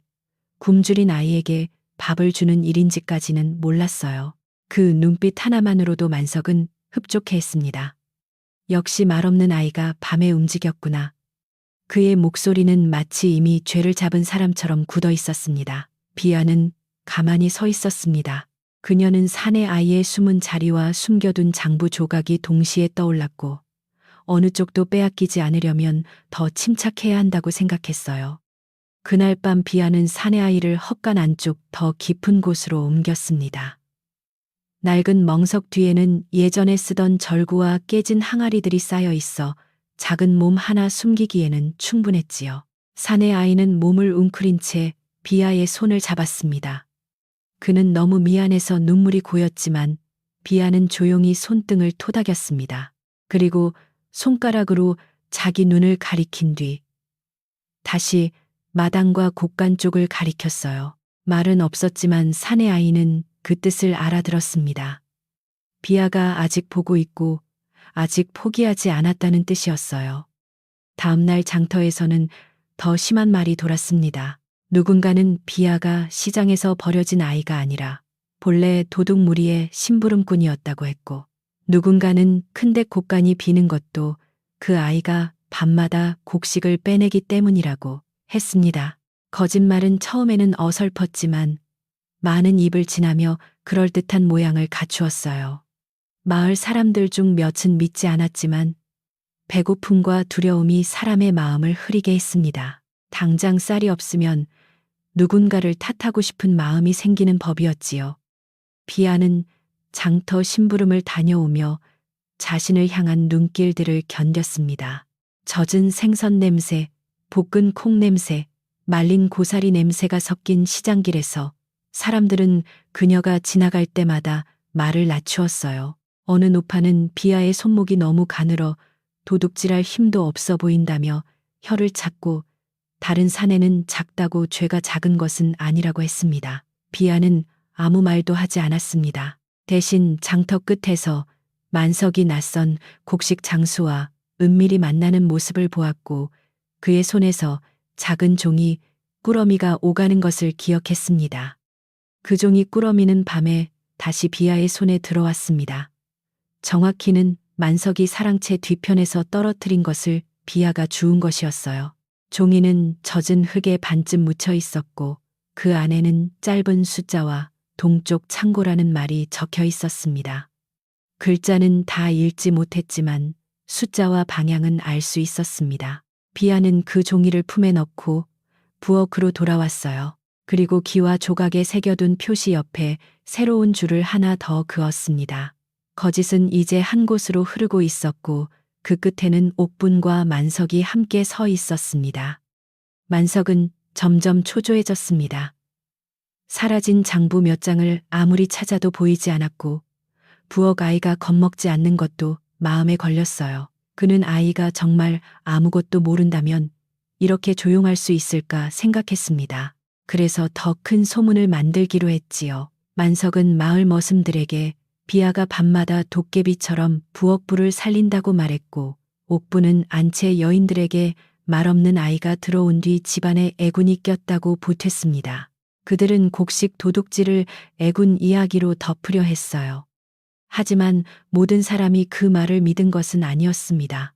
굶주린 아이에게 밥을 주는 일인지까지는 몰랐어요. 그 눈빛 하나만으로도 만석은 흡족해했습니다. 역시 말없는 아이가 밤에 움직였구나. 그의 목소리는 마치 이미 죄를 잡은 사람처럼 굳어 있었습니다. 비아는 가만히 서 있었습니다. 그녀는 사내 아이의 숨은 자리와 숨겨둔 장부 조각이 동시에 떠올랐고 어느 쪽도 빼앗기지 않으려면 더 침착해야 한다고 생각했어요. 그날 밤 비아는 사내 아이를 헛간 안쪽 더 깊은 곳으로 옮겼습니다. 낡은 멍석 뒤에는 예전에 쓰던 절구와 깨진 항아리들이 쌓여 있어 작은 몸 하나 숨기기에는 충분했지요. 사내 아이는 몸을 웅크린 채 비아의 손을 잡았습니다. 그는 너무 미안해서 눈물이 고였지만 비아는 조용히 손등을 토닥였습니다. 그리고 손가락으로 자기 눈을 가리킨 뒤 다시 마당과 곡간 쪽을 가리켰어요. 말은 없었지만 사내 아이는 그 뜻을 알아들었습니다. 비아가 아직 보고 있고 아직 포기하지 않았다는 뜻이었어요. 다음날 장터에서는 더 심한 말이 돌았습니다. 누군가는 비아가 시장에서 버려진 아이가 아니라 본래 도둑무리의 심부름꾼이었다고 했고, 누군가는 큰데 곡간이 비는 것도 그 아이가 밤마다 곡식을 빼내기 때문이라고 했습니다. 거짓말은 처음에는 어설펐지만 많은 입을 지나며 그럴듯한 모양을 갖추었어요. 마을 사람들 중 몇은 믿지 않았지만 배고픔과 두려움이 사람의 마음을 흐리게 했습니다. 당장 쌀이 없으면 누군가를 탓하고 싶은 마음이 생기는 법이었지요. 비아는 장터 심부름을 다녀오며 자신을 향한 눈길들을 견뎠습니다. 젖은 생선 냄새, 볶은 콩 냄새, 말린 고사리 냄새가 섞인 시장길에서 사람들은 그녀가 지나갈 때마다 말을 낮추었어요. 어느 노파는 비아의 손목이 너무 가늘어 도둑질할 힘도 없어 보인다며 혀를 찾고, 다른 사내는 작다고 죄가 작은 것은 아니라고 했습니다. 비아는 아무 말도 하지 않았습니다. 대신 장터 끝에서 만석이 낯선 곡식 장수와 은밀히 만나는 모습을 보았고, 그의 손에서 작은 종이 꾸러미가 오가는 것을 기억했습니다. 그 종이 꾸러미는 밤에 다시 비아의 손에 들어왔습니다. 정확히는 만석이 사랑채 뒤편에서 떨어뜨린 것을 비아가 주운 것이었어요. 종이는 젖은 흙에 반쯤 묻혀 있었고 그 안에는 짧은 숫자와 동쪽 창고라는 말이 적혀 있었습니다. 글자는 다 읽지 못했지만 숫자와 방향은 알 수 있었습니다. 비아는 그 종이를 품에 넣고 부엌으로 돌아왔어요. 그리고 기와 조각에 새겨둔 표시 옆에 새로운 줄을 하나 더 그었습니다. 거짓은 이제 한 곳으로 흐르고 있었고 그 끝에는 옥분과 만석이 함께 서 있었습니다. 만석은 점점 초조해졌습니다. 사라진 장부 몇 장을 아무리 찾아도 보이지 않았고 부엌 아이가 겁먹지 않는 것도 마음에 걸렸어요. 그는 아이가 정말 아무것도 모른다면 이렇게 조용할 수 있을까 생각했습니다. 그래서 더 큰 소문을 만들기로 했지요. 만석은 마을 머슴들에게 비아가 밤마다 도깨비처럼 부엌불을 살린다고 말했고, 옥부는 안채 여인들에게 말없는 아이가 들어온 뒤 집안에 애군이 꼈다고 보탰습니다. 그들은 곡식 도둑질을 애군 이야기로 덮으려 했어요. 하지만 모든 사람이 그 말을 믿은 것은 아니었습니다.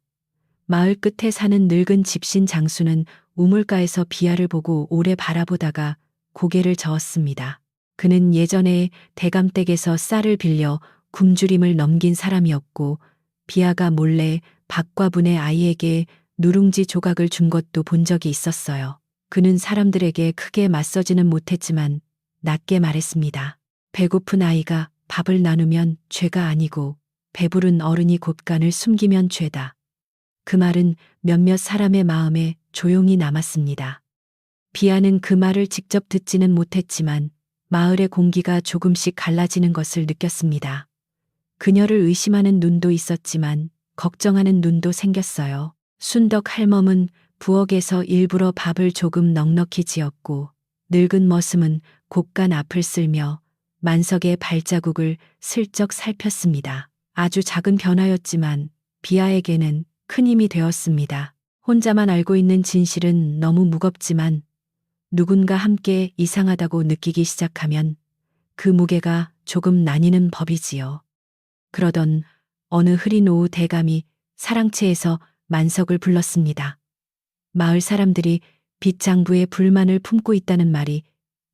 마을 끝에 사는 늙은 집신 장수는 우물가에서 비아를 보고 오래 바라보다가 고개를 저었습니다. 그는 예전에 대감댁에서 쌀을 빌려 굶주림을 넘긴 사람이었고 비아가 몰래 박과분의 아이에게 누룽지 조각을 준 것도 본 적이 있었어요. 그는 사람들에게 크게 맞서지는 못했지만 낮게 말했습니다. 배고픈 아이가 밥을 나누면 죄가 아니고 배부른 어른이 곳간을 숨기면 죄다. 그 말은 몇몇 사람의 마음에 조용히 남았습니다. 비아는 그 말을 직접 듣지는 못했지만 마을의 공기가 조금씩 갈라지는 것을 느꼈습니다. 그녀를 의심하는 눈도 있었지만 걱정하는 눈도 생겼어요. 순덕 할멈은 부엌에서 일부러 밥을 조금 넉넉히 지었고 늙은 머슴은 곡간 앞을 쓸며 만석의 발자국을 슬쩍 살폈습니다. 아주 작은 변화였지만 비아에게는 큰 힘이 되었습니다. 혼자만 알고 있는 진실은 너무 무겁지만 누군가 함께 이상하다고 느끼기 시작하면 그 무게가 조금 나뉘는 법이지요. 그러던 어느 흐린 오후 대감이 사랑채에서 만석을 불렀습니다. 마을 사람들이 빚장부에 불만을 품고 있다는 말이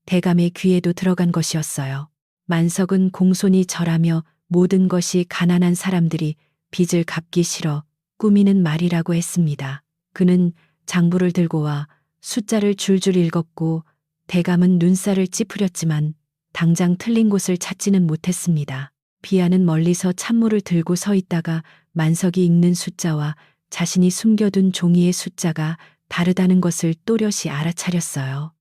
대감의 귀에도 들어간 것이었어요. 만석은 공손히 절하며 모든 것이 가난한 사람들이 빚을 갚기 싫어 꾸미는 말이라고 했습니다. 그는 장부를 들고 와 숫자를 줄줄 읽었고 대감은 눈살을 찌푸렸지만 당장 틀린 곳을 찾지는 못했습니다. 비아는 멀리서 찬물을 들고 서 있다가 만석이 읽는 숫자와 자신이 숨겨둔 종이의 숫자가 다르다는 것을 또렷이 알아차렸어요.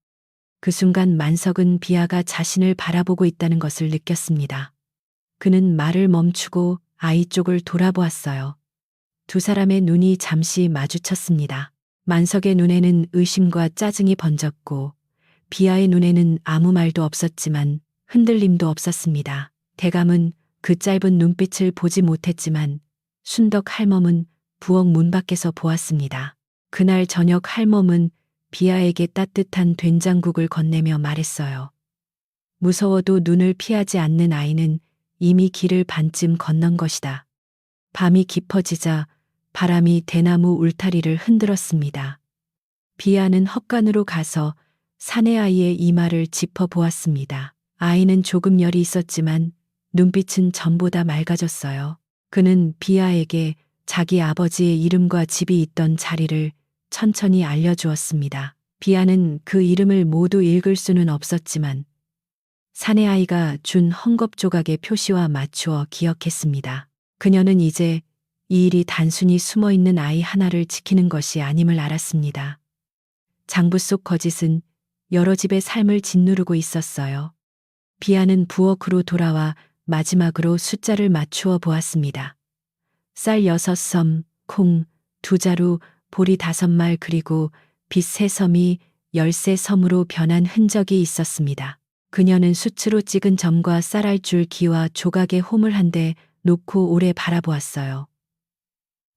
그 순간 만석은 비아가 자신을 바라보고 있다는 것을 느꼈습니다. 그는 말을 멈추고 아이 쪽을 돌아보았어요. 두 사람의 눈이 잠시 마주쳤습니다. 만석의 눈에는 의심과 짜증이 번졌고 비아의 눈에는 아무 말도 없었지만 흔들림도 없었습니다. 대감은 그 짧은 눈빛을 보지 못했지만 순덕 할멈은 부엌 문 밖에서 보았습니다. 그날 저녁 할멈은 비아에게 따뜻한 된장국을 건네며 말했어요. 무서워도 눈을 피하지 않는 아이는 이미 길을 반쯤 건넌 것이다. 밤이 깊어지자 바람이 대나무 울타리를 흔들었습니다. 비아는 헛간으로 가서 사내아이의 이마를 짚어보았습니다. 아이는 조금 열이 있었지만 눈빛은 전보다 맑아졌어요. 그는 비아에게 자기 아버지의 이름과 집이 있던 자리를 천천히 알려주었습니다. 비아는 그 이름을 모두 읽을 수는 없었지만 사내아이가 준 헝겊 조각의 표시와 맞추어 기억했습니다. 그녀는 이제 이 일이 단순히 숨어있는 아이 하나를 지키는 것이 아님을 알았습니다. 장부 속 거짓은 여러 집의 삶을 짓누르고 있었어요. 비아는 부엌으로 돌아와 마지막으로 숫자를 맞추어 보았습니다. 쌀 6섬, 콩 2자루, 보리 5말 그리고 빛 3섬이 13섬으로 변한 흔적이 있었습니다. 그녀는 수치로 찍은 점과 쌀알줄 기와 조각의 홈을 한 대 놓고 오래 바라보았어요.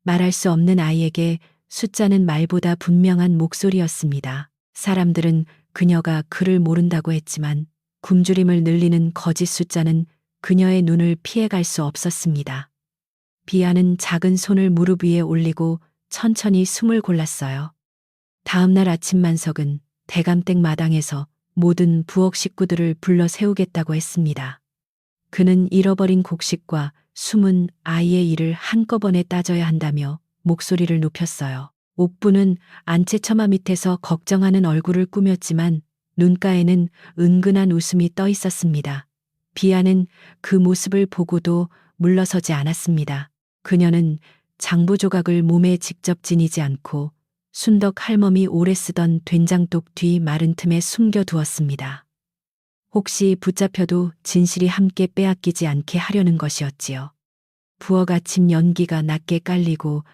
말할 수 없는 아이에게 숫자는 말보다 분명한 목소리였습니다. 사람들은 그녀가 글을 모른다고 했지만 굶주림을 늘리는 거짓 숫자는 그녀의 눈을 피해갈 수 없었습니다. 비아는 작은 손을 무릎 위에 올리고 천천히 숨을 골랐어요. 다음 날 아침 만석은 대감댁 마당에서 모든 부엌 식구들을 불러 세우겠다고 했습니다. 그는 잃어버린 곡식과 숨은 아이의 일을 한꺼번에 따져야 한다며 목소리를 높였어요. 옥부는 안채처마 밑에서 걱정하는 얼굴을 꾸몄지만 눈가에는 은근한 웃음이 떠 있었습니다. 비아는 그 모습을 보고도 물러서지 않았습니다. 그녀는 장부 조각을 몸에 직접 지니지 않고 순덕 할멈이 오래 쓰던 된장독 뒤 마른 틈에 숨겨두었습니다. 혹시 붙잡혀도 진실이 함께 빼앗기지 않게 하려는 것이었지요. 부엌 아침 연기가 낮게 깔리고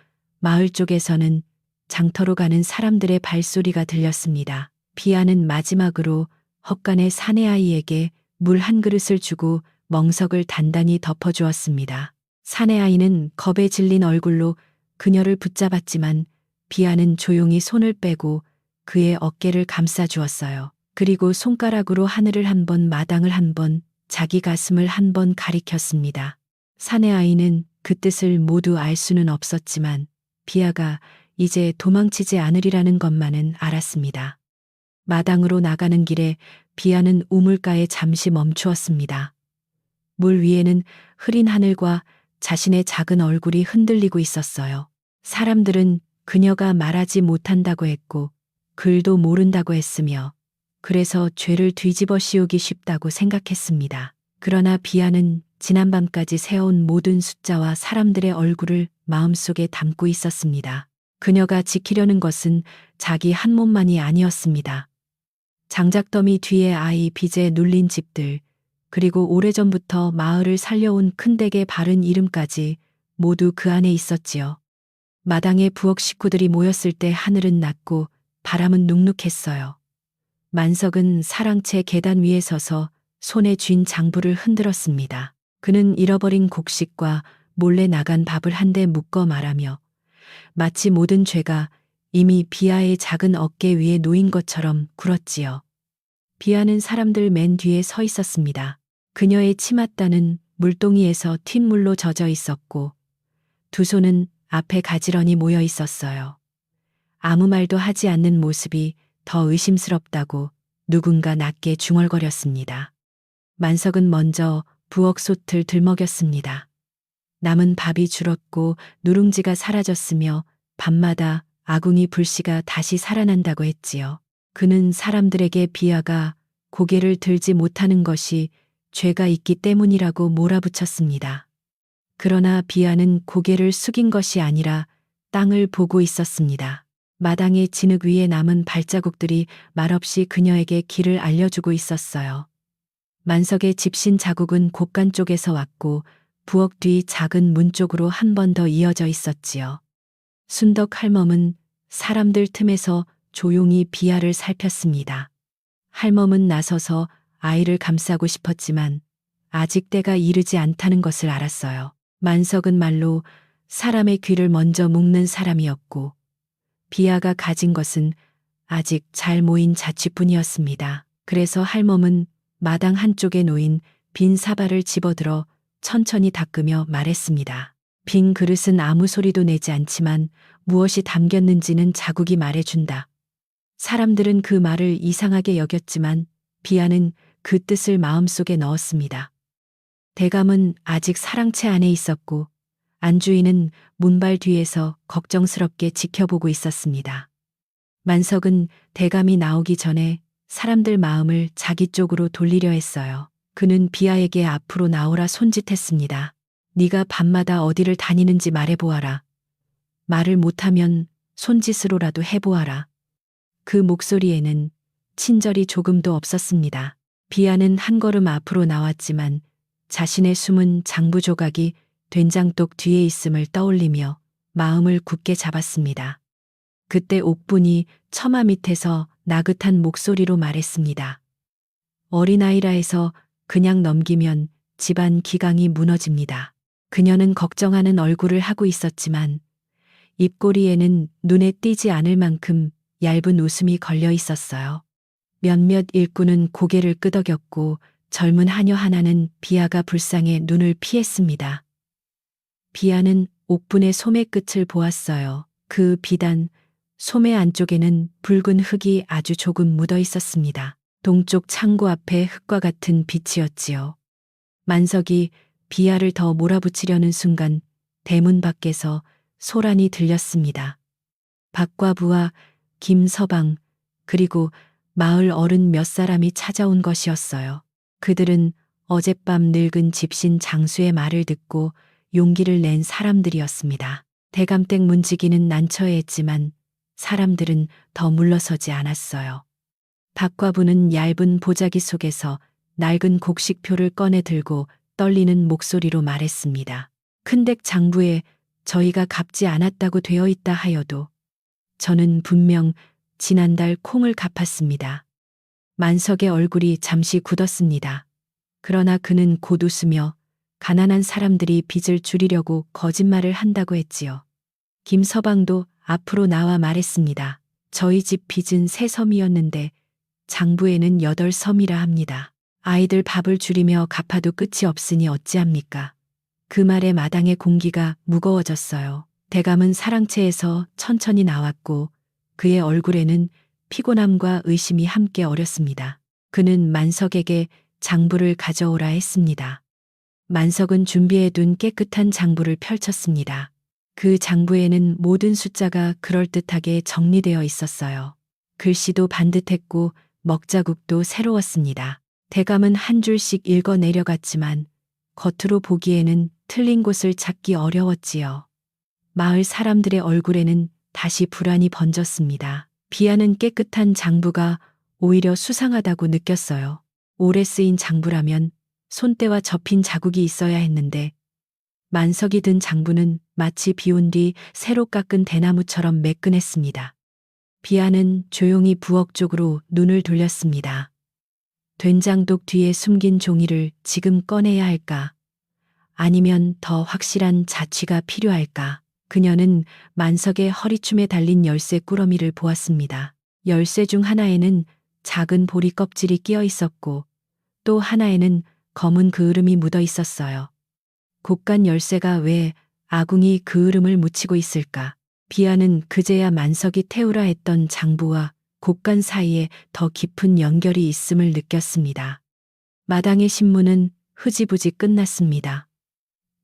마을 쪽에서는 장터로 가는 사람들의 발소리가 들렸습니다. 비아는 마지막으로 헛간의 사내아이에게 물 한 그릇을 주고 멍석을 단단히 덮어주었습니다. 사내아이는 겁에 질린 얼굴로 그녀를 붙잡았지만 비아는 조용히 손을 빼고 그의 어깨를 감싸주었어요. 그리고 손가락으로 하늘을 한 번, 마당을 한 번, 자기 가슴을 한 번 가리켰습니다. 사내아이는 그 뜻을 모두 알 수는 없었지만 비아가 이제 도망치지 않으리라는 것만은 알았습니다. 마당으로 나가는 길에 비아는 우물가에 잠시 멈추었습니다. 물 위에는 흐린 하늘과 자신의 작은 얼굴이 흔들리고 있었어요. 사람들은 그녀가 말하지 못한다고 했고 글도 모른다고 했으며 그래서 죄를 뒤집어 씌우기 쉽다고 생각했습니다. 그러나 비아는 지난밤까지 세워온 모든 숫자와 사람들의 얼굴을 마음속에 담고 있었습니다. 그녀가 지키려는 것은 자기 한 몸만이 아니었습니다. 장작더미 뒤에 아이 빚에 눌린 집들, 그리고 오래전부터 마을을 살려온 큰댁의 바른 이름까지 모두 그 안에 있었지요. 마당에 부엌 식구들이 모였을 때 하늘은 낮고 바람은 눅눅했어요. 만석은 사랑채 계단 위에 서서 손에 쥔 장부를 흔들었습니다. 그는 잃어버린 곡식과 몰래 나간 밥을 한데 묶어 말하며 마치 모든 죄가 이미 비아의 작은 어깨 위에 놓인 것처럼 굴었지요. 비아는 사람들 맨 뒤에 서 있었습니다. 그녀의 치맛단은 물동이에서 튄 물로 젖어 있었고 두 손은 앞에 가지런히 모여 있었어요. 아무 말도 하지 않는 모습이 더 의심스럽다고 누군가 낮게 중얼거렸습니다. 만석은 먼저 부엌솥을 들먹였습니다. 남은 밥이 줄었고 누룽지가 사라졌으며 밤마다 아궁이 불씨가 다시 살아난다고 했지요. 그는 사람들에게 비아가 고개를 들지 못하는 것이 죄가 있기 때문이라고 몰아붙였습니다. 그러나 비아는 고개를 숙인 것이 아니라 땅을 보고 있었습니다. 마당의 진흙 위에 남은 발자국들이 말없이 그녀에게 길을 알려주고 있었어요. 만석의 집신 자국은 곳간 쪽에서 왔고 부엌 뒤 작은 문 쪽으로 한 번 더 이어져 있었지요. 순덕 할멈은 사람들 틈에서 조용히 비아를 살폈습니다. 할멈은 나서서 아이를 감싸고 싶었지만 아직 때가 이르지 않다는 것을 알았어요. 만석은 말로 사람의 귀를 먼저 묶는 사람이었고 비아가 가진 것은 아직 잘 모인 자취뿐이었습니다. 그래서 할멈은 마당 한쪽에 놓인 빈 사발을 집어들어 천천히 닦으며 말했습니다. 빈 그릇은 아무 소리도 내지 않지만 무엇이 담겼는지는 자국이 말해준다. 사람들은 그 말을 이상하게 여겼지만 비아는 그 뜻을 마음속에 넣었습니다. 대감은 아직 사랑채 안에 있었고 안주인은 문발 뒤에서 걱정스럽게 지켜보고 있었습니다. 만석은 대감이 나오기 전에 사람들 마음을 자기 쪽으로 돌리려 했어요. 그는 비아에게 앞으로 나오라 손짓했습니다. 네가 밤마다 어디를 다니는지 말해보아라. 말을 못하면 손짓으로라도 해보아라. 그 목소리에는 친절이 조금도 없었습니다. 비아는 한 걸음 앞으로 나왔지만 자신의 숨은 장부 조각이 된장독 뒤에 있음을 떠올리며 마음을 굳게 잡았습니다. 그때 옥분이 처마 밑에서 나긋한 목소리로 말했습니다. 어린아이라 해서 그냥 넘기면 집안 기강이 무너집니다. 그녀는 걱정하는 얼굴을 하고 있었지만 입꼬리에는 눈에 띄지 않을 만큼 얇은 웃음이 걸려 있었어요. 몇몇 일꾼은 고개를 끄덕였고 젊은 하녀 하나는 비아가 불쌍해 눈을 피했습니다. 비아는 옥분의 소매 끝을 보았어요. 그 비단 소매 안쪽에는 붉은 흙이 아주 조금 묻어 있었습니다. 동쪽 창고 앞에 흙과 같은 빛이었지요. 만석이 비아를 더 몰아붙이려는 순간 대문 밖에서 소란이 들렸습니다. 박과 부와 김서방 그리고 마을 어른 몇 사람이 찾아온 것이었어요. 그들은 어젯밤 늙은 집신 장수의 말을 듣고 용기를 낸 사람들이었습니다. 대감댁 문지기는 난처해했지만 사람들은 더 물러서지 않았어요. 박과부는 얇은 보자기 속에서 낡은 곡식표를 꺼내 들고 떨리는 목소리로 말했습니다. 큰댁 장부에 저희가 갚지 않았다고 되어 있다 하여도 저는 분명 지난달 콩을 갚았습니다. 만석의 얼굴이 잠시 굳었습니다. 그러나 그는 곧 웃으며 가난한 사람들이 빚을 줄이려고 거짓말을 한다고 했지요. 김서방도 앞으로 나와 말했습니다. 저희 집 빚은 3섬이었는데 장부에는 8섬이라 합니다. 아이들 밥을 줄이며 갚아도 끝이 없으니 어찌합니까? 그 말에 마당의 공기가 무거워졌어요. 대감은 사랑채에서 천천히 나왔고 그의 얼굴에는 피곤함과 의심이 함께 어렸습니다. 그는 만석에게 장부를 가져오라 했습니다. 만석은 준비해둔 깨끗한 장부를 펼쳤습니다. 그 장부에는 모든 숫자가 그럴듯하게 정리되어 있었어요. 글씨도 반듯했고 먹자국도 새로웠습니다. 대감은 한 줄씩 읽어 내려갔지만 겉으로 보기에는 틀린 곳을 찾기 어려웠지요. 마을 사람들의 얼굴에는 다시 불안이 번졌습니다. 비아는 깨끗한 장부가 오히려 수상하다고 느꼈어요. 오래 쓰인 장부라면 손때와 접힌 자국이 있어야 했는데 만석이 든 장부는 마치 비온 뒤 새로 깎은 대나무처럼 매끈했습니다. 비아는 조용히 부엌 쪽으로 눈을 돌렸습니다. 된장독 뒤에 숨긴 종이를 지금 꺼내야 할까? 아니면 더 확실한 자취가 필요할까? 그녀는 만석의 허리춤에 달린 열쇠 꾸러미를 보았습니다. 열쇠 중 하나에는 작은 보리 껍질이 끼어 있었고 또 하나에는 검은 그을음이 묻어 있었어요. 곡간 열쇠가 왜 아궁이 그을음을 묻히고 있을까? 비아는 그제야 만석이 태우라 했던 장부와 곡간 사이에 더 깊은 연결이 있음을 느꼈습니다. 마당의 신문은 흐지부지 끝났습니다.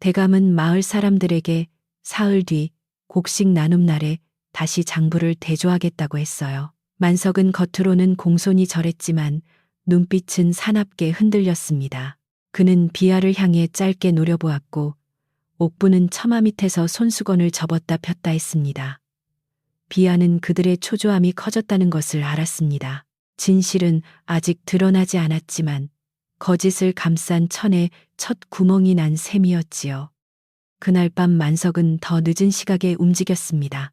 대감은 마을 사람들에게 사흘 뒤 곡식 나눔 날에 다시 장부를 대조하겠다고 했어요. 만석은 겉으로는 공손히 절했지만 눈빛은 사납게 흔들렸습니다. 그는 비아를 향해 짧게 노려보았고 옥부는 처마 밑에서 손수건을 접었다 폈다 했습니다. 비아는 그들의 초조함이 커졌다는 것을 알았습니다. 진실은 아직 드러나지 않았지만 거짓을 감싼 천에 첫 구멍이 난 셈이었지요. 그날 밤 만석은 더 늦은 시각에 움직였습니다.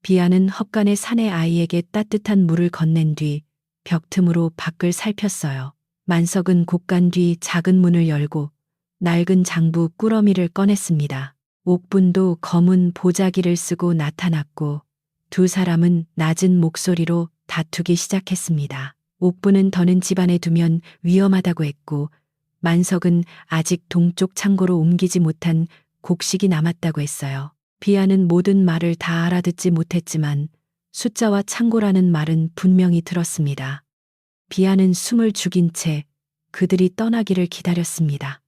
비아는 헛간의 사내 아이에게 따뜻한 물을 건넨 뒤 벽 틈으로 밖을 살폈어요. 만석은 곡간 뒤 작은 문을 열고 낡은 장부 꾸러미를 꺼냈습니다. 옥분도 검은 보자기를 쓰고 나타났고 두 사람은 낮은 목소리로 다투기 시작했습니다. 옥부는 더는 집안에 두면 위험하다고 했고 만석은 아직 동쪽 창고로 옮기지 못한 곡식이 남았다고 했어요. 비아는 모든 말을 다 알아듣지 못했지만 숫자와 창고라는 말은 분명히 들었습니다. 비아는 숨을 죽인 채 그들이 떠나기를 기다렸습니다.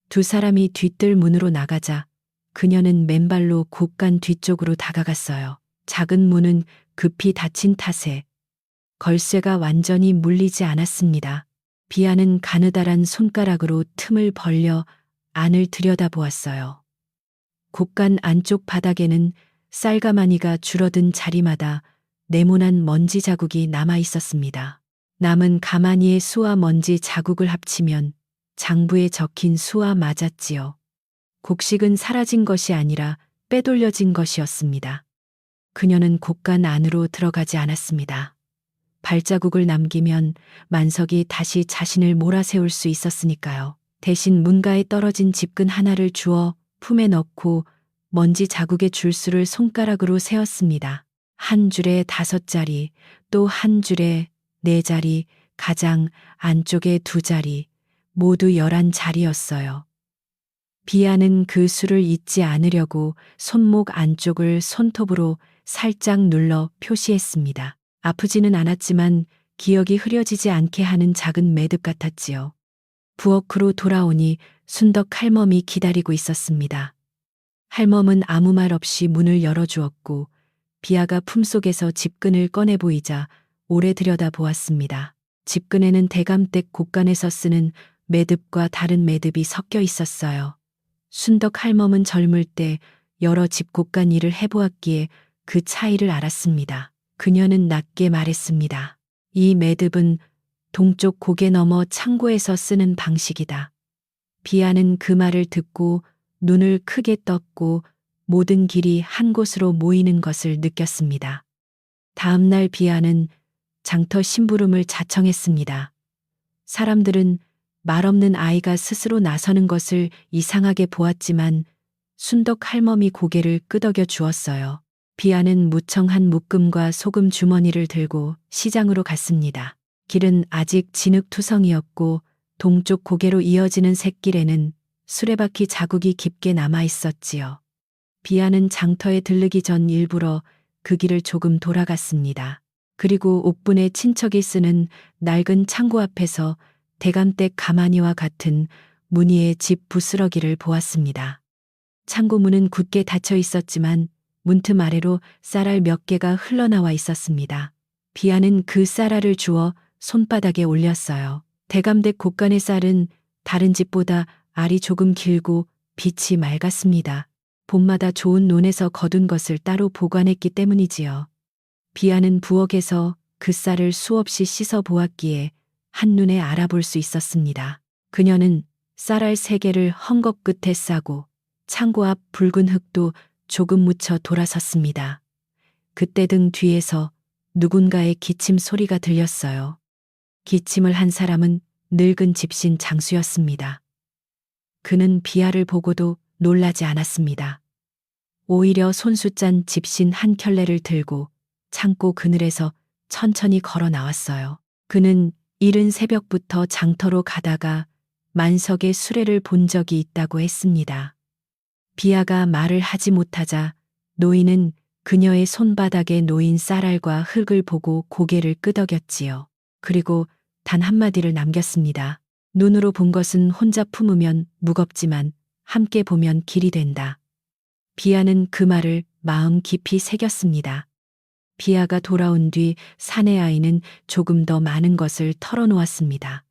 두 사람이 뒤뜰 문으로 나가자 그녀는 맨발로 곡간 뒤쪽으로 다가갔어요. 작은 문은 급히 닫힌 탓에 걸쇠가 완전히 물리지 않았습니다. 비아는 가느다란 손가락으로 틈을 벌려 안을 들여다보았어요. 곡간 안쪽 바닥에는 쌀가마니가 줄어든 자리마다 네모난 먼지 자국이 남아 있었습니다. 남은 가마니의 수와 먼지 자국을 합치면 장부에 적힌 수와 맞았지요. 곡식은 사라진 것이 아니라 빼돌려진 것이었습니다. 그녀는 곡간 안으로 들어가지 않았습니다. 발자국을 남기면 만석이 다시 자신을 몰아세울 수 있었으니까요. 대신 문가에 떨어진 집근 하나를 주워 품에 넣고 먼지 자국의 줄수를 손가락으로 세었습니다. 한 줄에 5자리, 또 한 줄에 4자리, 가장 안쪽에 2자리, 모두 11자리였어요. 비아는 그 수를 잊지 않으려고 손목 안쪽을 손톱으로 살짝 눌러 표시했습니다. 아프지는 않았지만 기억이 흐려지지 않게 하는 작은 매듭 같았지요. 부엌으로 돌아오니 순덕 할멈이 기다리고 있었습니다. 할멈은 아무 말 없이 문을 열어주었고 비아가 품속에서 집근을 꺼내 보이자 오래 들여다보았습니다. 집근에는 대감댁 곡간에서 쓰는 매듭과 다른 매듭이 섞여 있었어요. 순덕 할멈은 젊을 때 여러 집 곡간 일을 해보았기에 그 차이를 알았습니다. 그녀는 낮게 말했습니다. 이 매듭은 동쪽 고개 너머 창고에서 쓰는 방식이다. 비아는 그 말을 듣고 눈을 크게 떴고 모든 길이 한 곳으로 모이는 것을 느꼈습니다. 다음 날 비아는 장터 심부름을 자청했습니다. 사람들은 말없는 아이가 스스로 나서는 것을 이상하게 보았지만 순덕 할멈이 고개를 끄덕여 주었어요. 비아는 무청한 묶음과 소금 주머니를 들고 시장으로 갔습니다. 길은 아직 진흙투성이었고 동쪽 고개로 이어지는 샛길에는 수레바퀴 자국이 깊게 남아 있었지요. 비아는 장터에 들르기 전 일부러 그 길을 조금 돌아갔습니다. 그리고 옥분의 친척이 쓰는 낡은 창고 앞에서 대감댁 가마니와 같은 무늬의 집 부스러기를 보았습니다. 창고 문은 굳게 닫혀 있었지만 문틈 아래로 쌀알 몇 개가 흘러나와 있었습니다. 비아는 그 쌀알을 주워 손바닥에 올렸어요. 대감댁 곡간의 쌀은 다른 집보다 알이 조금 길고 빛이 맑았습니다. 봄마다 좋은 논에서 거둔 것을 따로 보관했기 때문이지요. 비아는 부엌에서 그 쌀을 수없이 씻어 보았기에 한눈에 알아볼 수 있었습니다. 그녀는 쌀알 3개를 헝겊 끝에 싸고 창고 앞 붉은 흙도 조금 묻혀 돌아섰습니다. 그때 등 뒤에서 누군가의 기침 소리가 들렸어요. 기침을 한 사람은 늙은 집신 장수였습니다. 그는 비아를 보고도 놀라지 않았습니다. 오히려 손수 짠 집신 한 켤레를 들고 창고 그늘에서 천천히 걸어 나왔어요. 그는 이른 새벽부터 장터로 가다가 만석의 수레를 본 적이 있다고 했습니다. 비아가 말을 하지 못하자 노인은 그녀의 손바닥에 놓인 쌀알과 흙을 보고 고개를 끄덕였지요. 그리고 단 한마디를 남겼습니다. 눈으로 본 것은 혼자 품으면 무겁지만 함께 보면 길이 된다. 비아는 그 말을 마음 깊이 새겼습니다. 비아가 돌아온 뒤 사내 아이는 조금 더 많은 것을 털어놓았습니다.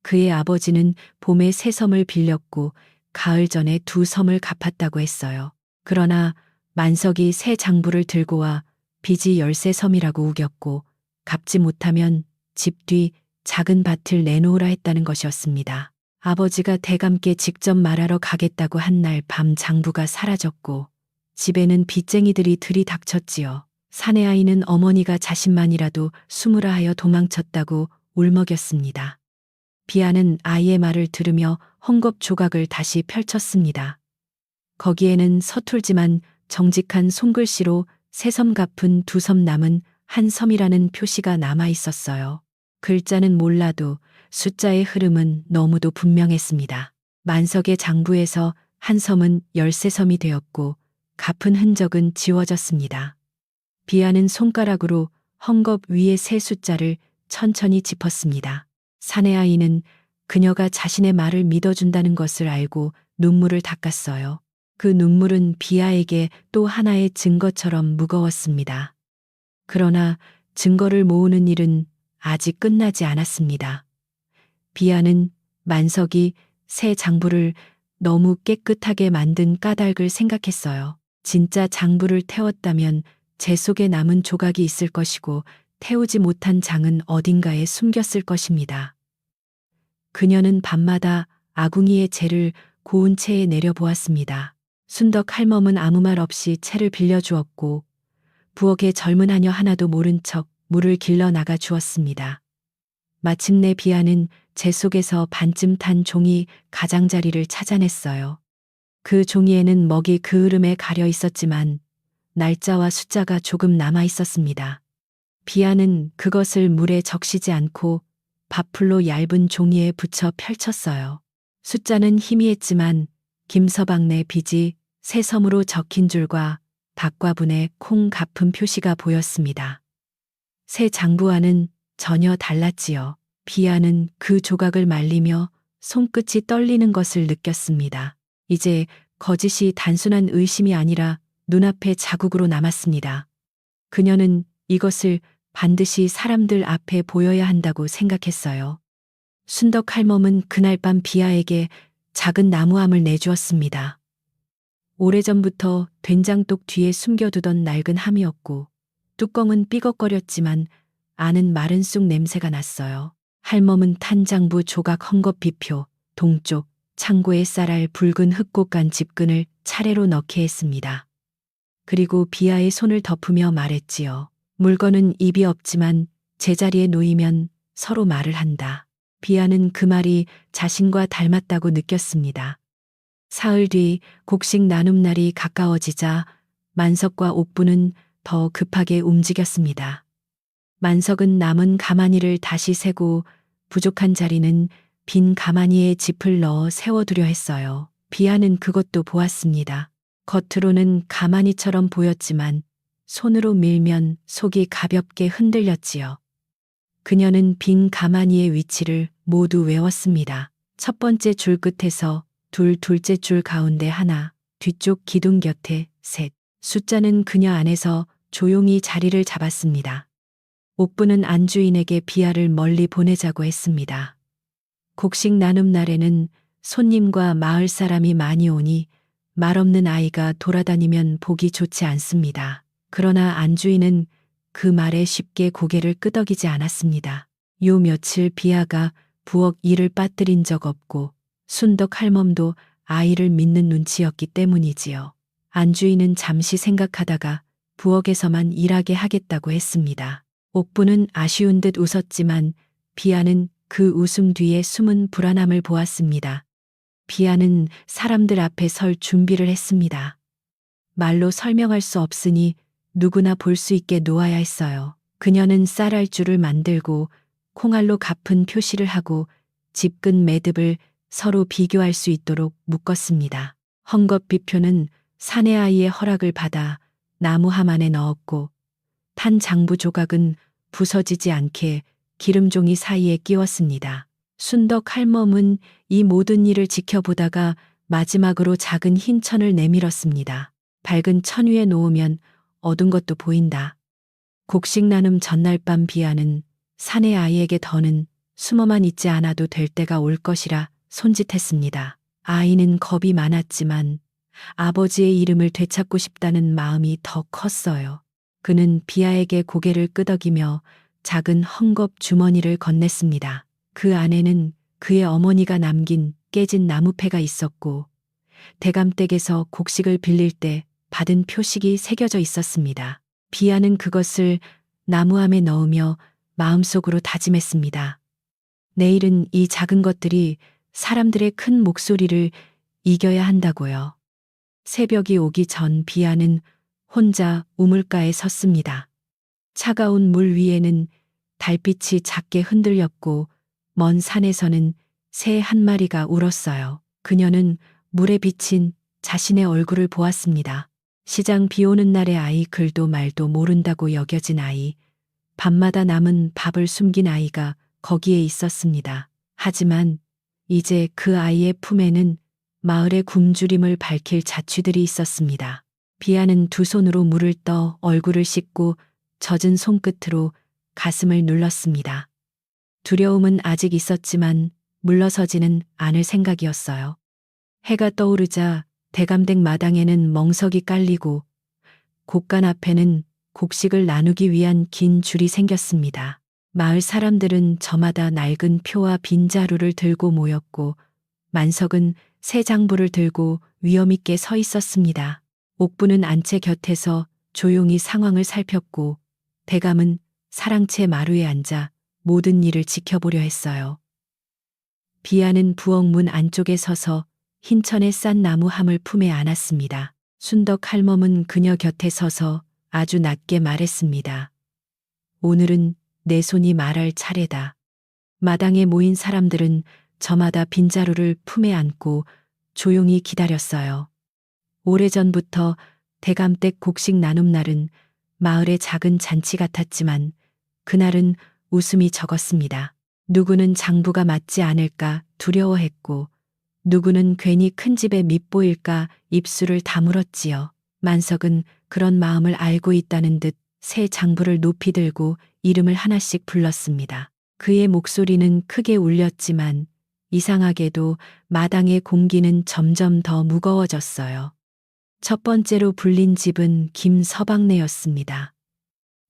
그의 아버지는 봄에 새 섬을 빌렸고 가을 전에 두 섬을 갚았다고 했어요. 그러나 만석이 새 장부를 들고 와 빚이 13섬이라고 우겼고 갚지 못하면 집 뒤 작은 밭을 내놓으라 했다는 것이었습니다. 아버지가 대감께 직접 말하러 가겠다고 한 날 밤 장부가 사라졌고 집에는 빚쟁이들이 들이닥쳤지요. 사내 아이는 어머니가 자신만이라도 숨으라 하여 도망쳤다고 울먹였습니다. 비아는 아이의 말을 들으며 헝겊 조각을 다시 펼쳤습니다. 거기에는 서툴지만 정직한 손글씨로 새 섬 갚은 두 섬 남은 한 섬이라는 표시가 남아 있었어요. 글자는 몰라도 숫자의 흐름은 너무도 분명했습니다. 만석의 장부에서 한 섬은 13섬이 되었고 갚은 흔적은 지워졌습니다. 비아는 손가락으로 헝겊 위의 세 숫자를 천천히 짚었습니다. 사내 아이는 그녀가 자신의 말을 믿어준다는 것을 알고 눈물을 닦았어요. 그 눈물은 비아에게 또 하나의 증거처럼 무거웠습니다. 그러나 증거를 모으는 일은 아직 끝나지 않았습니다. 비아는 만석이 새 장부를 너무 깨끗하게 만든 까닭을 생각했어요. 진짜 장부를 태웠다면 재 속에 남은 조각이 있을 것이고 태우지 못한 장은 어딘가에 숨겼을 것입니다. 그녀는 밤마다 아궁이의 재를 고운 채에 내려보았습니다. 순덕 할멈은 아무 말 없이 채를 빌려주었고 부엌의 젊은 하녀 하나도 모른 척 물을 길러 나가 주었습니다. 마침내 비아는 재 속에서 반쯤 탄 종이 가장자리를 찾아냈어요. 그 종이에는 먹이 그을음에 가려 있었지만 날짜와 숫자가 조금 남아 있었습니다. 비아는 그것을 물에 적시지 않고 밥풀로 얇은 종이에 붙여 펼쳤어요. 숫자는 희미했지만 김서방네 빚이 새 섬으로 적힌 줄과 닭과분의 콩 갚은 표시가 보였습니다. 새 장부와는 전혀 달랐지요. 비아는 그 조각을 말리며 손끝이 떨리는 것을 느꼈습니다. 이제 거짓이 단순한 의심이 아니라 눈앞에 자국으로 남았습니다. 그녀는 이것을 반드시 사람들 앞에 보여야 한다고 생각했어요. 순덕 할멈은 그날 밤 비아에게 작은 나무함을 내주었습니다. 오래전부터 된장독 뒤에 숨겨두던 낡은 함이었고 뚜껑은 삐걱거렸지만 안은 마른 쑥 냄새가 났어요. 할멈은 탄장부 조각 헝겊 비표, 동쪽, 창고에 쌀알 붉은 흙꽃간 집근을 차례로 넣게 했습니다. 그리고 비아의 손을 덮으며 말했지요. 물건은 입이 없지만 제자리에 놓이면 서로 말을 한다. 비아는 그 말이 자신과 닮았다고 느꼈습니다. 사흘 뒤 곡식 나눔 날이 가까워지자 만석과 옥부는 더 급하게 움직였습니다. 만석은 남은 가마니를 다시 세고 부족한 자리는 빈 가마니에 짚을 넣어 세워두려 했어요. 비아는 그것도 보았습니다. 겉으로는 가마니처럼 보였지만 손으로 밀면 속이 가볍게 흔들렸지요. 그녀는 빈 가마니의 위치를 모두 외웠습니다. 첫 번째 줄 끝에서 둘, 둘째 줄 가운데 하나, 뒤쪽 기둥 곁에 셋. 숫자는 그녀 안에서 조용히 자리를 잡았습니다. 옥부는 안주인에게 비아를 멀리 보내자고 했습니다. 곡식 나눔 날에는 손님과 마을 사람이 많이 오니 말없는 아이가 돌아다니면 보기 좋지 않습니다. 그러나 안주인은 그 말에 쉽게 고개를 끄덕이지 않았습니다. 요 며칠 비아가 부엌 일을 빠뜨린 적 없고 순덕 할멈도 아이를 믿는 눈치였기 때문이지요. 안주인은 잠시 생각하다가 부엌에서만 일하게 하겠다고 했습니다. 옥부는 아쉬운 듯 웃었지만 비아는 그 웃음 뒤에 숨은 불안함을 보았습니다. 비아는 사람들 앞에 설 준비를 했습니다. 말로 설명할 수 없으니 누구나 볼 수 있게 놓아야 했어요. 그녀는 쌀알줄을 만들고 콩알로 갚은 표시를 하고 집근 매듭을 서로 비교할 수 있도록 묶었습니다. 헝겊 비표는 사내 아이의 허락을 받아 나무 함 안에 넣었고 탄 장부 조각은 부서지지 않게 기름종이 사이에 끼웠습니다. 순덕 할멈은 이 모든 일을 지켜보다가 마지막으로 작은 흰 천을 내밀었습니다. 밝은 천 위에 놓으면 어두운 것도 보인다. 곡식 나눔 전날 밤 비아는 사내 아이에게 더는 숨어만 있지 않아도 될 때가 올 것이라 손짓했습니다. 아이는 겁이 많았지만 아버지의 이름을 되찾고 싶다는 마음이 더 컸어요. 그는 비아에게 고개를 끄덕이며 작은 헝겊 주머니를 건넸습니다. 그 안에는 그의 어머니가 남긴 깨진 나무패가 있었고 대감댁에서 곡식을 빌릴 때 받은 표식이 새겨져 있었습니다. 비아는 그것을 나무함에 넣으며 마음속으로 다짐했습니다. 내일은 이 작은 것들이 사람들의 큰 목소리를 이겨야 한다고요. 새벽이 오기 전 비아는 혼자 우물가에 섰습니다. 차가운 물 위에는 달빛이 작게 흔들렸고 먼 산에서는 새 한 마리가 울었어요. 그녀는 물에 비친 자신의 얼굴을 보았습니다. 시장 비 오는 날의 아이, 글도 말도 모른다고 여겨진 아이, 밤마다 남은 밥을 숨긴 아이가 거기에 있었습니다. 하지만 이제 그 아이의 품에는 마을의 굶주림을 밝힐 자취들이 있었습니다. 비아는 두 손으로 물을 떠 얼굴을 씻고 젖은 손끝으로 가슴을 눌렀습니다. 두려움은 아직 있었지만 물러서지는 않을 생각이었어요. 해가 떠오르자 대감댁 마당에는 멍석이 깔리고 곡간 앞에는 곡식을 나누기 위한 긴 줄이 생겼습니다. 마을 사람들은 저마다 낡은 표와 빈자루를 들고 모였고 만석은 새 장부를 들고 위엄 있게 서 있었습니다. 옥부는 안채 곁에서 조용히 상황을 살폈고 대감은 사랑채 마루에 앉아 모든 일을 지켜보려 했어요. 비아는 부엌 문 안쪽에 서서 흰천에 싼 나무함을 품에 안았습니다. 순덕 할멈은 그녀 곁에 서서 아주 낮게 말했습니다. 오늘은 내 손이 말할 차례다. 마당에 모인 사람들은 저마다 빈자루를 품에 안고 조용히 기다렸어요. 오래전부터 대감댁 곡식 나눔 날은 마을의 작은 잔치 같았지만 그날은 웃음이 적었습니다. 누구는 장부가 맞지 않을까 두려워했고 누구는 괜히 큰 집에 밉보일까 입술을 다물었지요. 만석은 그런 마음을 알고 있다는 듯 새 장부를 높이 들고 이름을 하나씩 불렀습니다. 그의 목소리는 크게 울렸지만 이상하게도 마당의 공기는 점점 더 무거워졌어요. 첫 번째로 불린 집은 김서방네였습니다.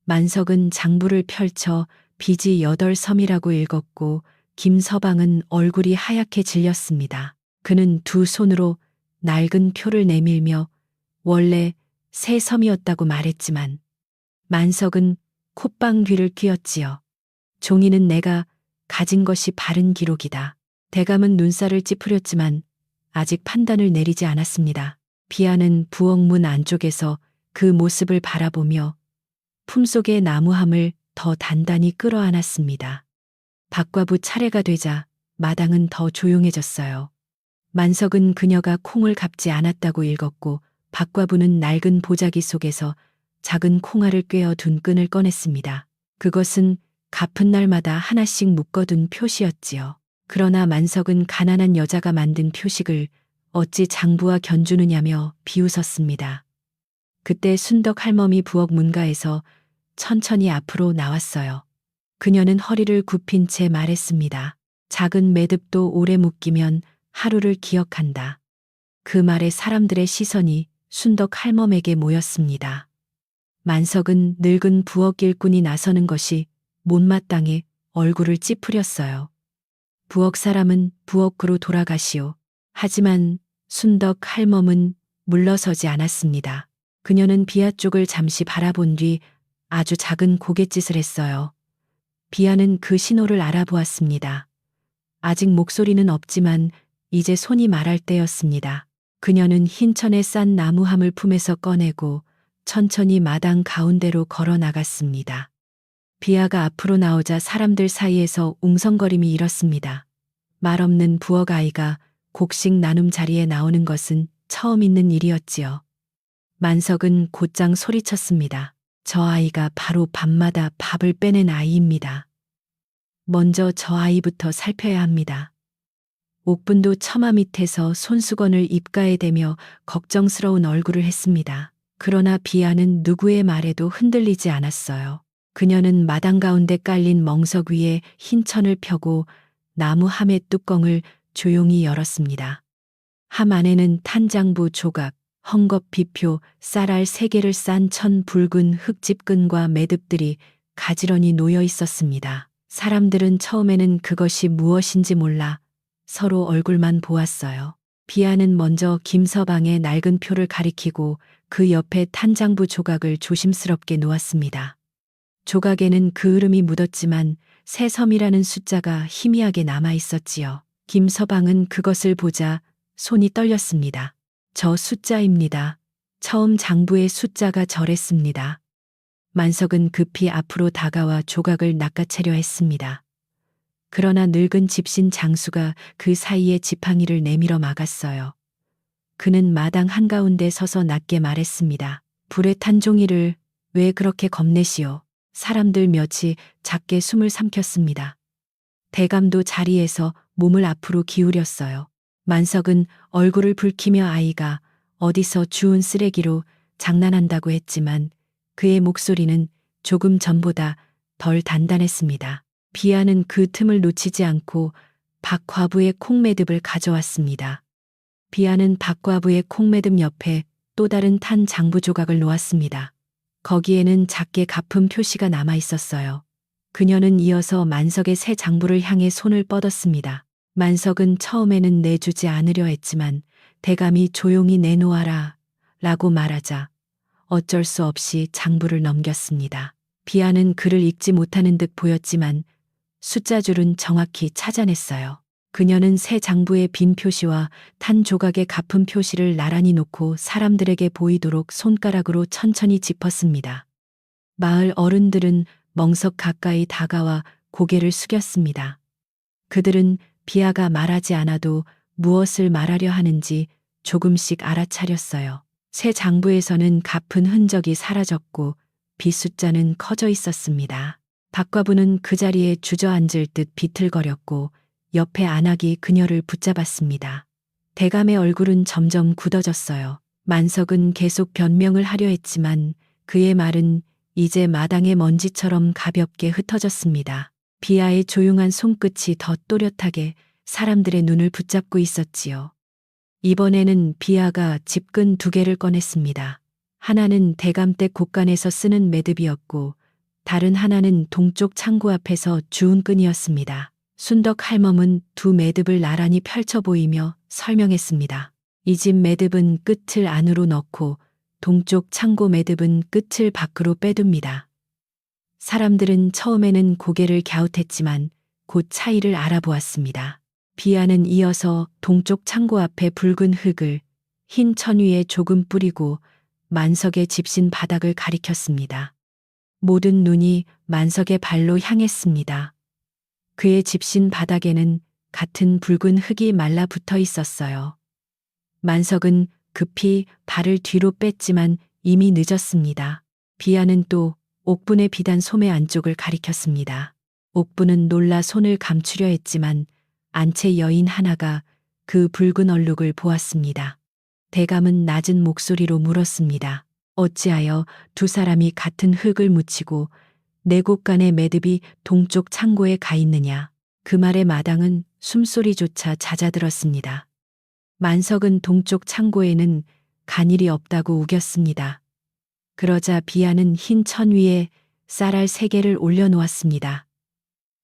만석은 장부를 펼쳐 빚이 8섬이라고 읽었고 김서방은 얼굴이 하얗게 질렸습니다. 그는 두 손으로 낡은 표를 내밀며 원래 3섬이었다고 말했지만 만석은 콧방 귀를 뀌었지요. 종이는 내가 가진 것이 바른 기록이다. 대감은 눈살을 찌푸렸지만 아직 판단을 내리지 않았습니다. 비아는 부엌 문 안쪽에서 그 모습을 바라보며 품속의 나무함을 더 단단히 끌어안았습니다. 박과부 차례가 되자 마당은 더 조용해졌어요. 만석은 그녀가 콩을 갚지 않았다고 읽었고 박과부는 낡은 보자기 속에서 작은 콩알을 꿰어 둔 끈을 꺼냈습니다. 그것은 갚은 날마다 하나씩 묶어둔 표시였지요. 그러나 만석은 가난한 여자가 만든 표식을 어찌 장부와 견주느냐며 비웃었습니다. 그때 순덕 할멈이 부엌 문가에서 천천히 앞으로 나왔어요. 그녀는 허리를 굽힌 채 말했습니다. 작은 매듭도 오래 묶이면 하루를 기억한다. 그 말에 사람들의 시선이 순덕 할멈에게 모였습니다. 만석은 늙은 부엌 일꾼이 나서는 것이 못마땅해 얼굴을 찌푸렸어요. 부엌 사람은 부엌으로 돌아가시오. 하지만 순덕 할멈은 물러서지 않았습니다. 그녀는 비아 쪽을 잠시 바라본 뒤 아주 작은 고갯짓을 했어요. 비아는 그 신호를 알아보았습니다. 아직 목소리는 없지만 이제 손이 말할 때였습니다. 그녀는 흰천에 싼 나무함을 품에서 꺼내고 천천히 마당 가운데로 걸어 나갔습니다. 비아가 앞으로 나오자 사람들 사이에서 웅성거림이 일었습니다. 말 없는 부엌 아이가 곡식 나눔 자리에 나오는 것은 처음 있는 일이었지요. 만석은 곧장 소리쳤습니다. 저 아이가 바로 밤마다 밥을 빼낸 아이입니다. 먼저 저 아이부터 살펴야 합니다. 옥분도 처마 밑에서 손수건을 입가에 대며 걱정스러운 얼굴을 했습니다. 그러나 비아는 누구의 말에도 흔들리지 않았어요. 그녀는 마당 가운데 깔린 멍석 위에 흰 천을 펴고 나무 함의 뚜껑을 조용히 열었습니다. 함 안에는 탄장부 조각, 헝겊 비표, 쌀알 3개를 싼 천 붉은 흙집근과 매듭들이 가지런히 놓여 있었습니다. 사람들은 처음에는 그것이 무엇인지 몰라 서로 얼굴만 보았어요. 비아는 먼저 김서방의 낡은 표를 가리키고 그 옆에 탄장부 조각을 조심스럽게 놓았습니다. 조각에는 그을음이 묻었지만 새섬이라는 숫자가 희미하게 남아 있었지요. 김서방은 그것을 보자 손이 떨렸습니다. 저 숫자입니다. 처음 장부의 숫자가 저랬습니다. 만석은 급히 앞으로 다가와 조각을 낚아채려 했습니다. 그러나 늙은 집신 장수가 그 사이에 지팡이를 내밀어 막았어요. 그는 마당 한가운데 서서 낮게 말했습니다. 불에 탄 종이를 왜 그렇게 겁내시오? 사람들 몇이 작게 숨을 삼켰습니다. 대감도 자리에서 몸을 앞으로 기울였어요. 만석은 얼굴을 붉히며 아이가 어디서 주운 쓰레기로 장난한다고 했지만 그의 목소리는 조금 전보다 덜 단단했습니다. 비아는 그 틈을 놓치지 않고 박과부의 콩매듭을 가져왔습니다. 비아는 박과부의 콩매듭 옆에 또 다른 탄 장부 조각을 놓았습니다. 거기에는 작게 가품 표시가 남아 있었어요. 그녀는 이어서 만석의 새 장부를 향해 손을 뻗었습니다. 만석은 처음에는 내주지 않으려 했지만 대감이 조용히 내놓아라 라고 말하자 어쩔 수 없이 장부를 넘겼습니다. 비아는 글을 읽지 못하는 듯 보였지만 숫자줄은 정확히 찾아냈어요. 그녀는 새 장부의 빈 표시와 탄 조각의 가품 표시를 나란히 놓고 사람들에게 보이도록 손가락으로 천천히 짚었습니다. 마을 어른들은 멍석 가까이 다가와 고개를 숙였습니다. 그들은 비아가 말하지 않아도 무엇을 말하려 하는지 조금씩 알아차렸어요. 새 장부에서는 가픈 흔적이 사라졌고 빗숫자는 커져 있었습니다. 박과부는 그 자리에 주저앉을 듯 비틀거렸고 옆에 안악이 그녀를 붙잡았습니다. 대감의 얼굴은 점점 굳어졌어요. 만석은 계속 변명을 하려 했지만 그의 말은 이제 마당의 먼지처럼 가볍게 흩어졌습니다. 비아의 조용한 손끝이 더 또렷하게 사람들의 눈을 붙잡고 있었지요. 이번에는 비아가 집근 2개를 꺼냈습니다. 하나는 대감댁 곳간에서 쓰는 매듭이었고 다른 하나는 동쪽 창고 앞에서 주운 끈이었습니다. 순덕 할멈은 2 매듭을 나란히 펼쳐 보이며 설명했습니다. 이 집 매듭은 끝을 안으로 넣고 동쪽 창고 매듭은 끝을 밖으로 빼둡니다. 사람들은 처음에는 고개를 갸웃했지만 곧 차이를 알아보았습니다. 비아는 이어서 동쪽 창고 앞에 붉은 흙을 흰 천 위에 조금 뿌리고 만석의 집신 바닥을 가리켰습니다. 모든 눈이 만석의 발로 향했습니다. 그의 집신 바닥에는 같은 붉은 흙이 말라붙어 있었어요. 만석은 급히 발을 뒤로 뺐지만 이미 늦었습니다. 비아는 또 옥분의 비단 소매 안쪽을 가리켰습니다. 옥분은 놀라 손을 감추려 했지만 안채 여인 하나가 그 붉은 얼룩을 보았습니다. 대감은 낮은 목소리로 물었습니다. 어찌하여 2 사람이 같은 흙을 묻히고 내 곳간의 매듭이 동쪽 창고에 가 있느냐. 그 말에 마당은 숨소리조차 잦아들었습니다. 만석은 동쪽 창고에는 간일이 없다고 우겼습니다. 그러자 비아는 흰 천 위에 쌀알 3개를 올려놓았습니다.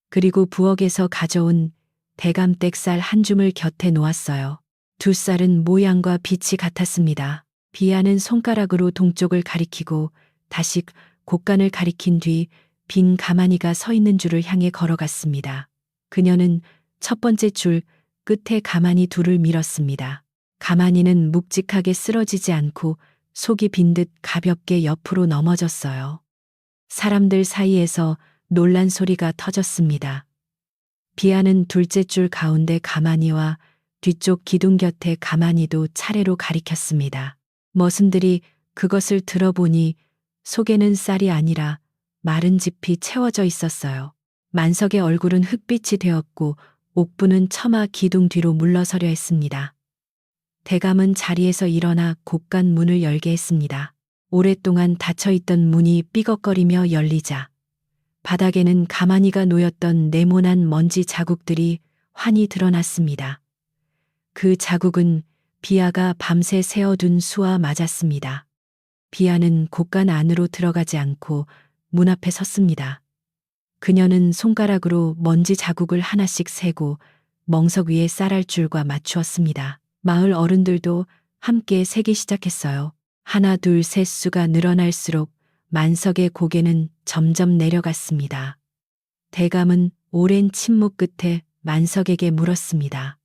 그리고 부엌에서 가져온 대감댁 쌀 한 줌을 곁에 놓았어요. 2 쌀은 모양과 빛이 같았습니다. 비아는 손가락으로 동쪽을 가리키고 다시 곳간을 가리킨 뒤 빈 가마니가 서 있는 줄을 향해 걸어갔습니다. 그녀는 첫 번째 줄 끝에 가마니 2를 밀었습니다. 가마니는 묵직하게 쓰러지지 않고 속이 빈 듯 가볍게 옆으로 넘어졌어요. 사람들 사이에서 놀란 소리가 터졌습니다. 비아는 둘째 줄 가운데 가마니와 뒤쪽 기둥 곁에 가마니도 차례로 가리켰습니다. 머슴들이 그것을 들어보니 속에는 쌀이 아니라 마른 짚이 채워져 있었어요. 만석의 얼굴은 흑빛이 되었고 옥부는 처마 기둥 뒤로 물러서려 했습니다. 대감은 자리에서 일어나 곳간 문을 열게 했습니다. 오랫동안 닫혀있던 문이 삐걱거리며 열리자 바닥에는 가마니가 놓였던 네모난 먼지 자국들이 환히 드러났습니다. 그 자국은 비아가 밤새 세어둔 수와 맞았습니다. 비아는 곳간 안으로 들어가지 않고 문 앞에 섰습니다. 그녀는 손가락으로 먼지 자국을 하나씩 세고 멍석 위에 쌀알줄과 맞추었습니다. 마을 어른들도 함께 세기 시작했어요. 하나 둘 셋 수가 늘어날수록 만석의 고개는 점점 내려갔습니다. 대감은 오랜 침묵 끝에 만석에게 물었습니다.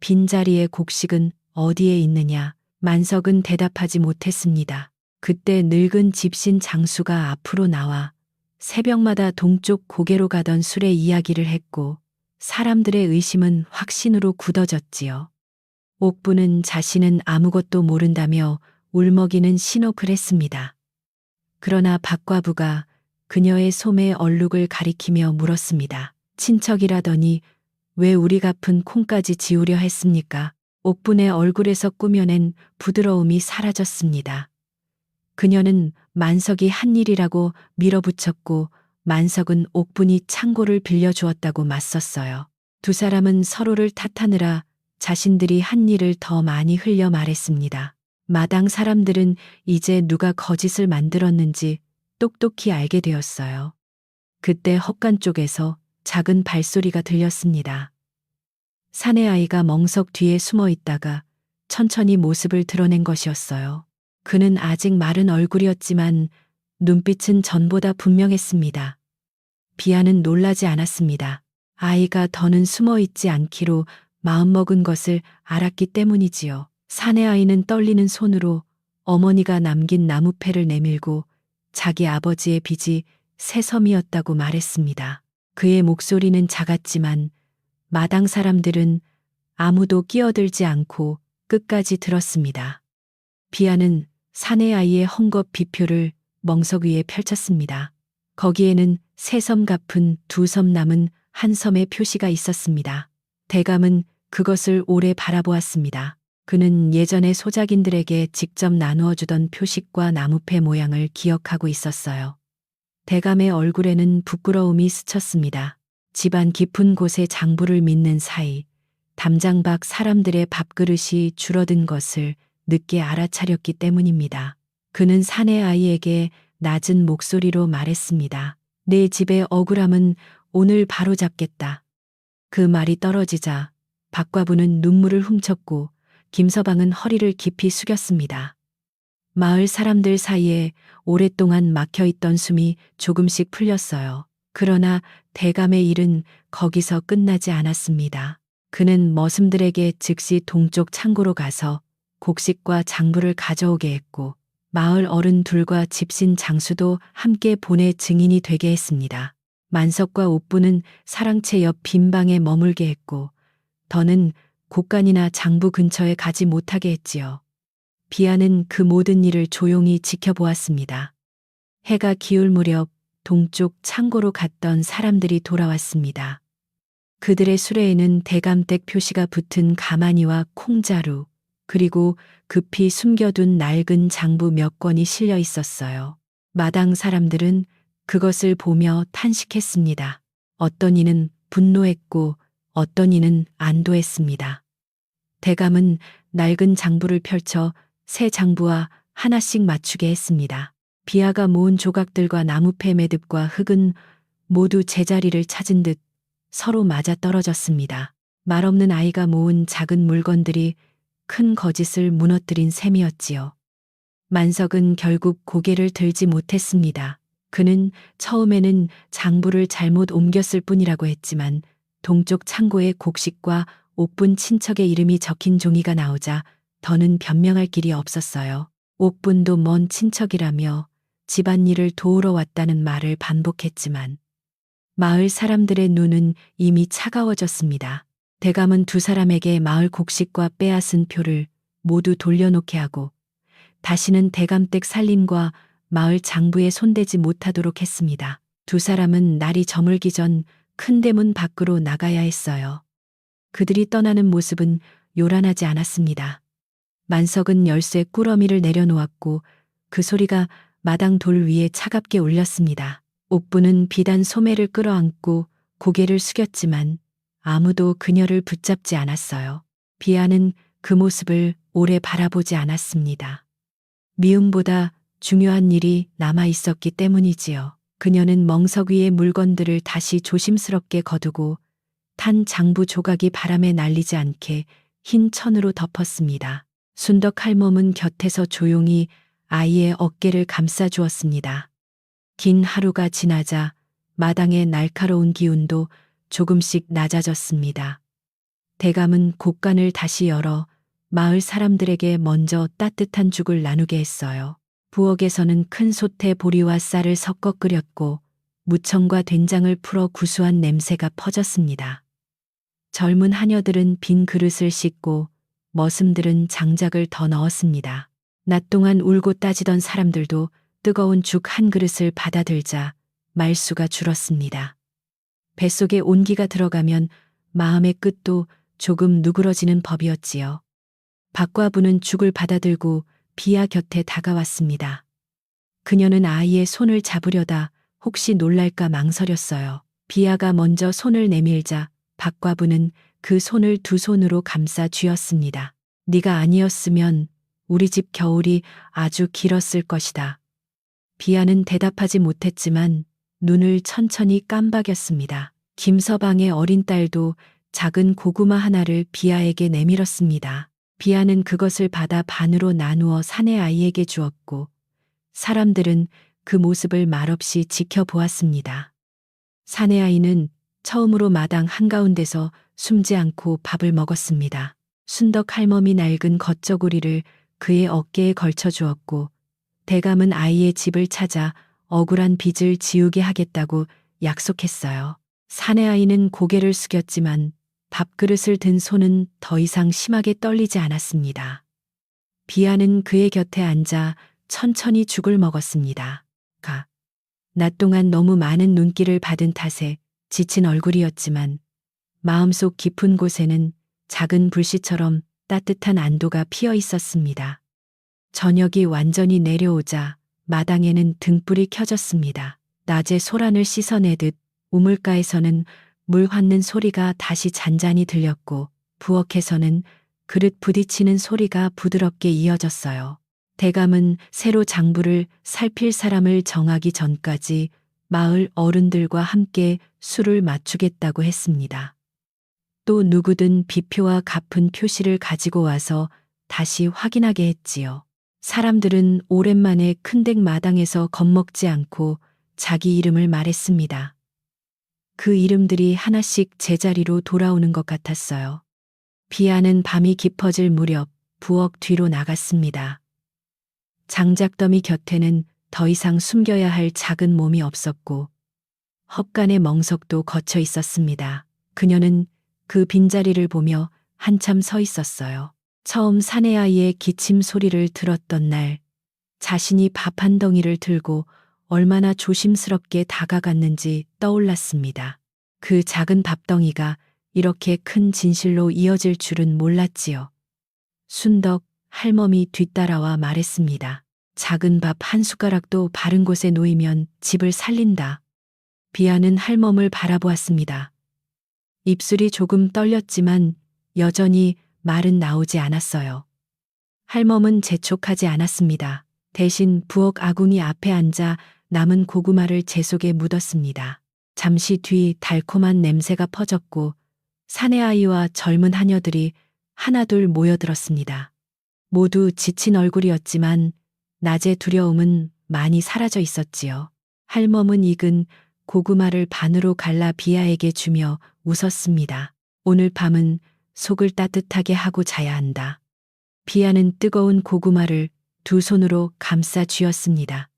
빈자리의 곡식은 어디에 있느냐? 만석은 대답하지 못했습니다. 그때 늙은 집신 장수가 앞으로 나와 새벽마다 동쪽 고개로 가던 술의 이야기를 했고 사람들의 의심은 확신으로 굳어졌지요. 옥부는 자신은 아무것도 모른다며 울먹이는 신호를 했습니다. 그러나 박과부가 그녀의 소매 얼룩을 가리키며 물었습니다. 친척이라더니 왜 우리 갚은 콩까지 지우려 했습니까? 옥분의 얼굴에서 꾸며낸 부드러움이 사라졌습니다. 그녀는 만석이 한 일이라고 밀어붙였고 만석은 옥분이 창고를 빌려주었다고 맞섰어요. 두 사람은 서로를 탓하느라 자신들이 한 일을 더 많이 흘려 말했습니다. 마당 사람들은 이제 누가 거짓을 만들었는지 똑똑히 알게 되었어요. 그때 헛간 쪽에서 작은 발소리가 들렸습니다. 사내 아이가 멍석 뒤에 숨어 있다가 천천히 모습을 드러낸 것이었어요. 그는 아직 마른 얼굴이었지만 눈빛은 전보다 분명했습니다. 비아는 놀라지 않았습니다. 아이가 더는 숨어 있지 않기로 마음먹은 것을 알았기 때문이지요. 사내 아이는 떨리는 손으로 어머니가 남긴 나무패를 내밀고 자기 아버지의 빚이 새섬이었다고 말했습니다. 그의 목소리는 작았지만 마당 사람들은 아무도 끼어들지 않고 끝까지 들었습니다. 비아는 사내 아이의 헝겊 비표를 멍석 위에 펼쳤습니다. 거기에는 세 섬 갚은 두 섬 남은 한 섬의 표시가 있었습니다. 대감은 그것을 오래 바라보았습니다. 그는 예전에 소작인들에게 직접 나누어 주던 표식과 나무패 모양을 기억하고 있었어요. 대감의 얼굴에는 부끄러움이 스쳤습니다. 집안 깊은 곳에 장부를 믿는 사이 담장 밖 사람들의 밥그릇이 줄어든 것을 늦게 알아차렸기 때문입니다. 그는 사내 아이에게 낮은 목소리로 말했습니다. 내 집의 억울함은 오늘 바로잡겠다. 그 말이 떨어지자 박과부는 눈물을 훔쳤고 김서방은 허리를 깊이 숙였습니다. 마을 사람들 사이에 오랫동안 막혀있던 숨이 조금씩 풀렸어요. 그러나 대감의 일은 거기서 끝나지 않았습니다. 그는 머슴들에게 즉시 동쪽 창고로 가서 곡식과 장부를 가져오게 했고 마을 어른 둘과 집신 장수도 함께 본의 증인이 되게 했습니다. 만석과 옥부는 사랑채 옆 빈방에 머물게 했고 더는 곳간이나 장부 근처에 가지 못하게 했지요. 비아는 그 모든 일을 조용히 지켜보았습니다. 해가 기울 무렵 동쪽 창고로 갔던 사람들이 돌아왔습니다. 그들의 수레에는 대감댁 표시가 붙은 가마니와 콩자루, 그리고 급히 숨겨둔 낡은 장부 몇 권이 실려 있었어요. 마당 사람들은 그것을 보며 탄식했습니다. 어떤 이는 분노했고 어떤 이는 안도했습니다. 대감은 낡은 장부를 펼쳐 새 장부와 하나씩 맞추게 했습니다. 비아가 모은 조각들과 나무패 매듭과 흙은 모두 제자리를 찾은 듯 서로 맞아 떨어졌습니다. 말없는 아이가 모은 작은 물건들이 큰 거짓을 무너뜨린 셈이었지요. 만석은 결국 고개를 들지 못했습니다. 그는 처음에는 장부를 잘못 옮겼을 뿐이라고 했지만 동쪽 창고에 곡식과 옥분 친척의 이름이 적힌 종이가 나오자 더는 변명할 길이 없었어요. 옥분도 먼 친척이라며 집안일을 도우러 왔다는 말을 반복했지만 마을 사람들의 눈은 이미 차가워졌습니다. 대감은 두 사람에게 마을 곡식과 빼앗은 표를 모두 돌려놓게 하고 다시는 대감댁 살림과 마을 장부에 손대지 못하도록 했습니다. 두 사람은 날이 저물기 전 큰 대문 밖으로 나가야 했어요. 그들이 떠나는 모습은 요란하지 않았습니다. 만석은 열쇠 꾸러미를 내려놓았고 그 소리가 마당 돌 위에 차갑게 울렸습니다. 옥부는 비단 소매를 끌어안고 고개를 숙였지만 아무도 그녀를 붙잡지 않았어요. 비아는 그 모습을 오래 바라보지 않았습니다. 미움보다 중요한 일이 남아 있었기 때문이지요. 그녀는 멍석 위의 물건들을 다시 조심스럽게 거두고 탄 장부 조각이 바람에 날리지 않게 흰 천으로 덮었습니다. 순덕 할멈은 곁에서 조용히 아이의 어깨를 감싸 주었습니다. 긴 하루가 지나자 마당의 날카로운 기운도 조금씩 낮아졌습니다. 대감은 곡간을 다시 열어 마을 사람들에게 먼저 따뜻한 죽을 나누게 했어요. 부엌에서는 큰 솥에 보리와 쌀을 섞어 끓였고 무청과 된장을 풀어 구수한 냄새가 퍼졌습니다. 젊은 하녀들은 빈 그릇을 씻고 머슴들은 장작을 더 넣었습니다. 낮 동안 울고 따지던 사람들도 뜨거운 죽 한 그릇을 받아들자 말수가 줄었습니다. 뱃속에 온기가 들어가면 마음의 끝도 조금 누그러지는 법이었지요. 박과부는 죽을 받아들고 비아 곁에 다가왔습니다. 그녀는 아이의 손을 잡으려다 혹시 놀랄까 망설였어요. 비아가 먼저 손을 내밀자 박과부는 그 손을 두 손으로 감싸 쥐었습니다. 네가 아니었으면 우리 집 겨울이 아주 길었을 것이다. 비아는 대답하지 못했지만 눈을 천천히 깜박였습니다. 김서방의 어린 딸도 작은 고구마 하나를 비아에게 내밀었습니다. 비아는 그것을 받아 반으로 나누어 사내 아이에게 주었고 사람들은 그 모습을 말없이 지켜보았습니다. 사내 아이는 처음으로 마당 한가운데서 숨지 않고 밥을 먹었습니다. 순덕 할멈이 낡은 겉저고리를 그의 어깨에 걸쳐 주었고 대감은 아이의 집을 찾아 억울한 빚을 지우게 하겠다고 약속했어요. 사내 아이는 고개를 숙였지만 밥그릇을 든 손은 더 이상 심하게 떨리지 않았습니다. 비아는 그의 곁에 앉아 천천히 죽을 먹었습니다. 낮 동안 너무 많은 눈길을 받은 탓에 지친 얼굴이었지만 마음속 깊은 곳에는 작은 불씨처럼 따뜻한 안도가 피어 있었습니다. 저녁이 완전히 내려오자 마당에는 등불이 켜졌습니다. 낮에 소란을 씻어내듯 우물가에서는 물 환는 소리가 다시 잔잔히 들렸고 부엌에서는 그릇 부딪히는 소리가 부드럽게 이어졌어요. 대감은 새로 장부를 살필 사람을 정하기 전까지 마을 어른들과 함께 술을 맞추겠다고 했습니다. 또 누구든 비표와 갚은 표시를 가지고 와서 다시 확인하게 했지요. 사람들은 오랜만에 큰댁 마당에서 겁먹지 않고 자기 이름을 말했습니다. 그 이름들이 하나씩 제자리로 돌아오는 것 같았어요. 비아는 밤이 깊어질 무렵 부엌 뒤로 나갔습니다. 장작더미 곁에는 더 이상 숨겨야 할 작은 몸이 없었고 헛간의 멍석도 걷혀 있었습니다. 그녀는 그 빈자리를 보며 한참 서 있었어요. 처음 사내아이의 기침 소리를 들었던 날 자신이 밥 한 덩이를 들고 얼마나 조심스럽게 다가갔는지 떠올랐습니다. 그 작은 밥덩이가 이렇게 큰 진실로 이어질 줄은 몰랐지요. 순덕 할멈이 뒤따라와 말했습니다. 작은 밥 한 숟가락도 바른 곳에 놓이면 집을 살린다. 비아는 할멈을 바라보았습니다. 입술이 조금 떨렸지만 여전히 말은 나오지 않았어요. 할멈은 재촉하지 않았습니다. 대신 부엌 아궁이 앞에 앉아 남은 고구마를 재 속에 묻었습니다. 잠시 뒤 달콤한 냄새가 퍼졌고 사내 아이와 젊은 하녀들이 하나둘 모여들었습니다. 모두 지친 얼굴이었지만 낮의 두려움은 많이 사라져 있었지요. 할멈은 익은 고구마를 반으로 갈라 비아에게 주며 웃었습니다. 오늘 밤은 속을 따뜻하게 하고 자야 한다. 비아는 뜨거운 고구마를 두 손으로 감싸 쥐었습니다.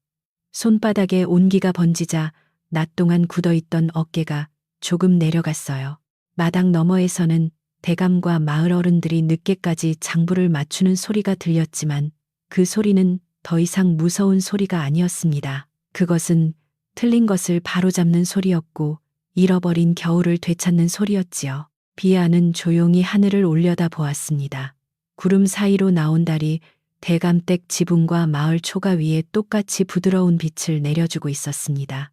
손바닥에 온기가 번지자 낮 동안 굳어있던 어깨가 조금 내려갔어요. 마당 너머에서는 대감과 마을 어른들이 늦게까지 장부를 맞추는 소리가 들렸지만 그 소리는 더 이상 무서운 소리가 아니었습니다. 그것은 틀린 것을 바로잡는 소리였고 잃어버린 겨울을 되찾는 소리였지요. 비아는 조용히 하늘을 올려다 보았습니다. 구름 사이로 나온 달이 대감댁 지붕과 마을 초가 위에 똑같이 부드러운 빛을 내려주고 있었습니다.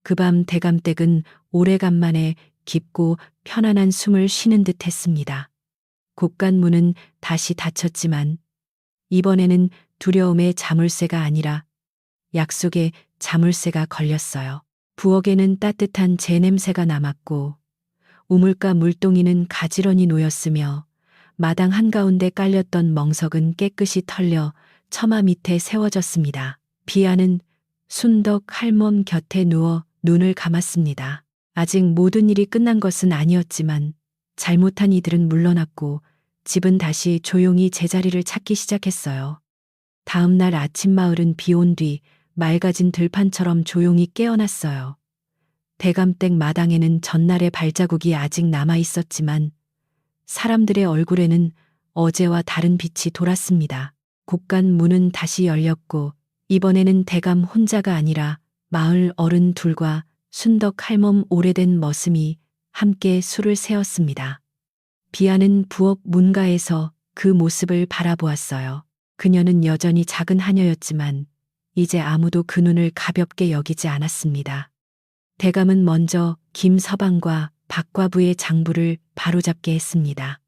그 밤 대감댁은 오래간만에 깊고 편안한 숨을 쉬는 듯 했습니다. 곡간문은 다시 닫혔지만 이번에는 두려움의 자물쇠가 아니라 약속의 자물쇠가 걸렸어요. 부엌에는 따뜻한 재 냄새가 남았고 우물가 물동이는 가지런히 놓였으며 마당 한가운데 깔렸던 멍석은 깨끗이 털려 처마 밑에 세워졌습니다. 비아는 순덕 할멈 곁에 누워 눈을 감았습니다. 아직 모든 일이 끝난 것은 아니었지만 잘못한 이들은 물러났고 집은 다시 조용히 제자리를 찾기 시작했어요. 다음 날 아침 마을은 비 온 뒤 맑아진 들판처럼 조용히 깨어났어요. 대감댁 마당에는 전날의 발자국이 아직 남아 있었지만 사람들의 얼굴에는 어제와 다른 빛이 돌았습니다. 곡간 문은 다시 열렸고 이번에는 대감 혼자가 아니라 마을 어른 둘과 순덕 할멈 오래된 머슴이 함께 술을 세웠습니다. 비아는 부엌 문가에서 그 모습을 바라보았어요. 그녀는 여전히 작은 하녀였지만 이제 아무도 그 눈을 가볍게 여기지 않았습니다. 대감은 먼저 김서방과 박과부의 장부를 바로잡게 했습니다.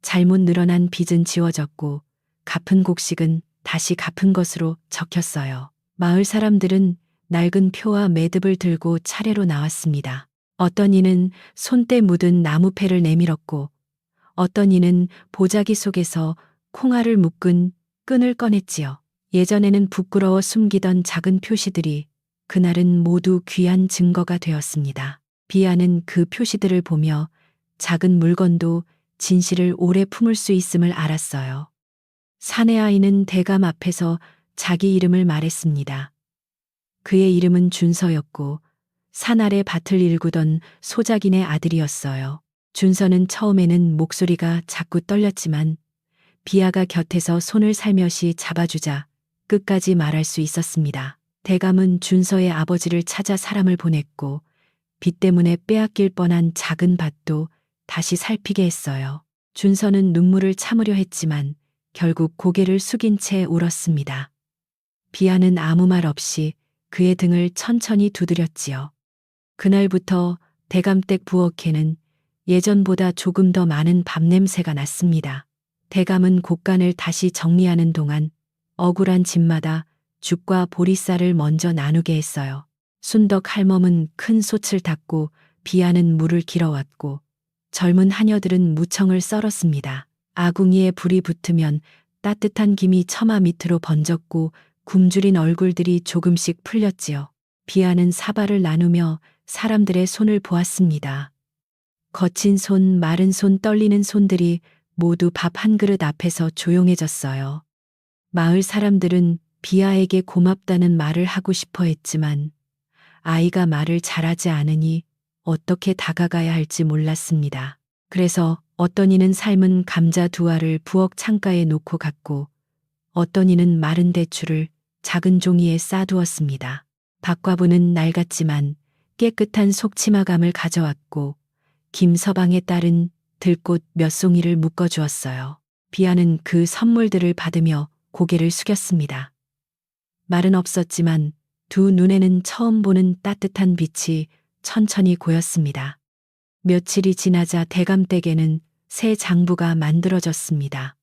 잘못 늘어난 빚은 지워졌고 갚은 곡식은 다시 갚은 것으로 적혔어요. 마을 사람들은 낡은 표와 매듭을 들고 차례로 나왔습니다. 어떤 이는 손때 묻은 나무패를 내밀었고 어떤 이는 보자기 속에서 콩알을 묶은 끈을 꺼냈지요. 예전에는 부끄러워 숨기던 작은 표시들이 그날은 모두 귀한 증거가 되었습니다. 비아는 그 표시들을 보며 작은 물건도 진실을 오래 품을 수 있음을 알았어요. 사내 아이는 대감 앞에서 자기 이름을 말했습니다. 그의 이름은 준서였고 산 아래 밭을 일구던 소작인의 아들이었어요. 준서는 처음에는 목소리가 자꾸 떨렸지만 비아가 곁에서 손을 살며시 잡아주자 끝까지 말할 수 있었습니다. 대감은 준서의 아버지를 찾아 사람을 보냈고 빚 때문에 빼앗길 뻔한 작은 밭도 다시 살피게 했어요. 준서는 눈물을 참으려 했지만 결국 고개를 숙인 채 울었습니다. 비아는 아무 말 없이 그의 등을 천천히 두드렸지요. 그날부터 대감댁 부엌에는 예전보다 조금 더 많은 밥냄새가 났습니다. 대감은 곡간을 다시 정리하는 동안 억울한 집마다 죽과 보리쌀을 먼저 나누게 했어요. 순덕 할멈은 큰 솥을 닦고 비아는 물을 길어왔고 젊은 하녀들은 무청을 썰었습니다. 아궁이에 불이 붙으면 따뜻한 김이 처마 밑으로 번졌고 굶주린 얼굴들이 조금씩 풀렸지요. 비아는 사발을 나누며 사람들의 손을 보았습니다. 거친 손, 마른 손, 떨리는 손들이 모두 밥 한 그릇 앞에서 조용해졌어요. 마을 사람들은 비아에게 고맙다는 말을 하고 싶어 했지만 아이가 말을 잘하지 않으니 어떻게 다가가야 할지 몰랐습니다. 그래서 어떤 이는 삶은 감자 두 알을 부엌 창가에 놓고 갔고 어떤 이는 마른 대추를 작은 종이에 싸두었습니다. 박과부는 낡았지만 깨끗한 속치마감을 가져왔고 김서방의 딸은 들꽃 몇 송이를 묶어주었어요. 비아는 그 선물들을 받으며 고개를 숙였습니다. 말은 없었지만 두 눈에는 처음 보는 따뜻한 빛이 천천히 고였습니다. 며칠이 지나자 대감댁에는 새 장부가 만들어졌습니다.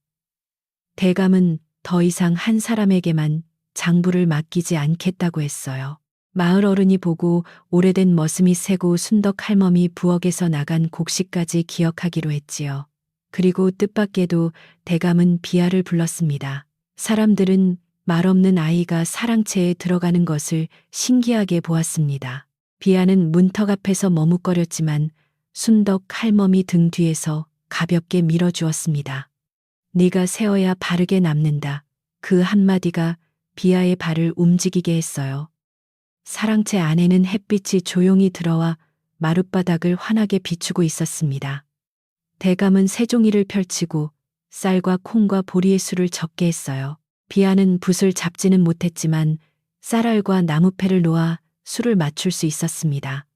대감은 더 이상 한 사람에게만 장부를 맡기지 않겠다고 했어요. 마을 어른이 보고 오래된 머슴이 세고 순덕 할멈이 부엌에서 나간 곡식까지 기억하기로 했지요. 그리고 뜻밖에도 대감은 비아를 불렀습니다. 사람들은 말없는 아이가 사랑채에 들어가는 것을 신기하게 보았습니다. 비아는 문턱 앞에서 머뭇거렸지만 순덕 할멈이 등 뒤에서 가볍게 밀어주었습니다. 네가 세어야 바르게 남는다. 그 한마디가 비아의 발을 움직이게 했어요. 사랑채 안에는 햇빛이 조용히 들어와 마룻바닥을 환하게 비추고 있었습니다. 대감은 새종이를 펼치고 쌀과 콩과 보리의 수를 적게 했어요. 비아는 붓을 잡지는 못했지만 쌀알과 나무패를 놓아 수를 맞출 수 있었습니다.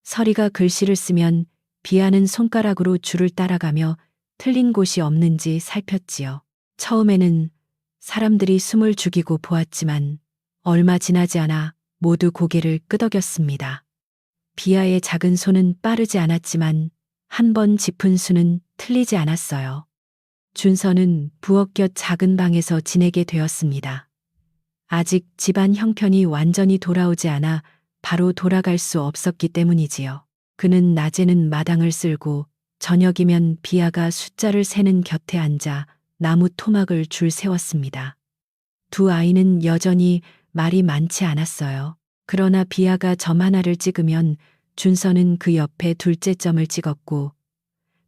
서리가 글씨를 쓰면 비아는 손가락으로 줄을 따라가며 틀린 곳이 없는지 살폈지요. 처음에는 사람들이 숨을 죽이고 보았지만 얼마 지나지 않아 모두 고개를 끄덕였습니다. 비아의 작은 손은 빠르지 않았지만 한 번 짚은 수는 틀리지 않았어요. 준서는 부엌 곁 작은 방에서 지내게 되었습니다. 아직 집안 형편이 완전히 돌아오지 않아 바로 돌아갈 수 없었기 때문이지요. 그는 낮에는 마당을 쓸고 저녁이면 비아가 숫자를 세는 곁에 앉아 나무 토막을 줄 세웠습니다. 두 아이는 여전히 말이 많지 않았어요. 그러나 비아가 점 하나를 찍으면 준서는 그 옆에 둘째 점을 찍었고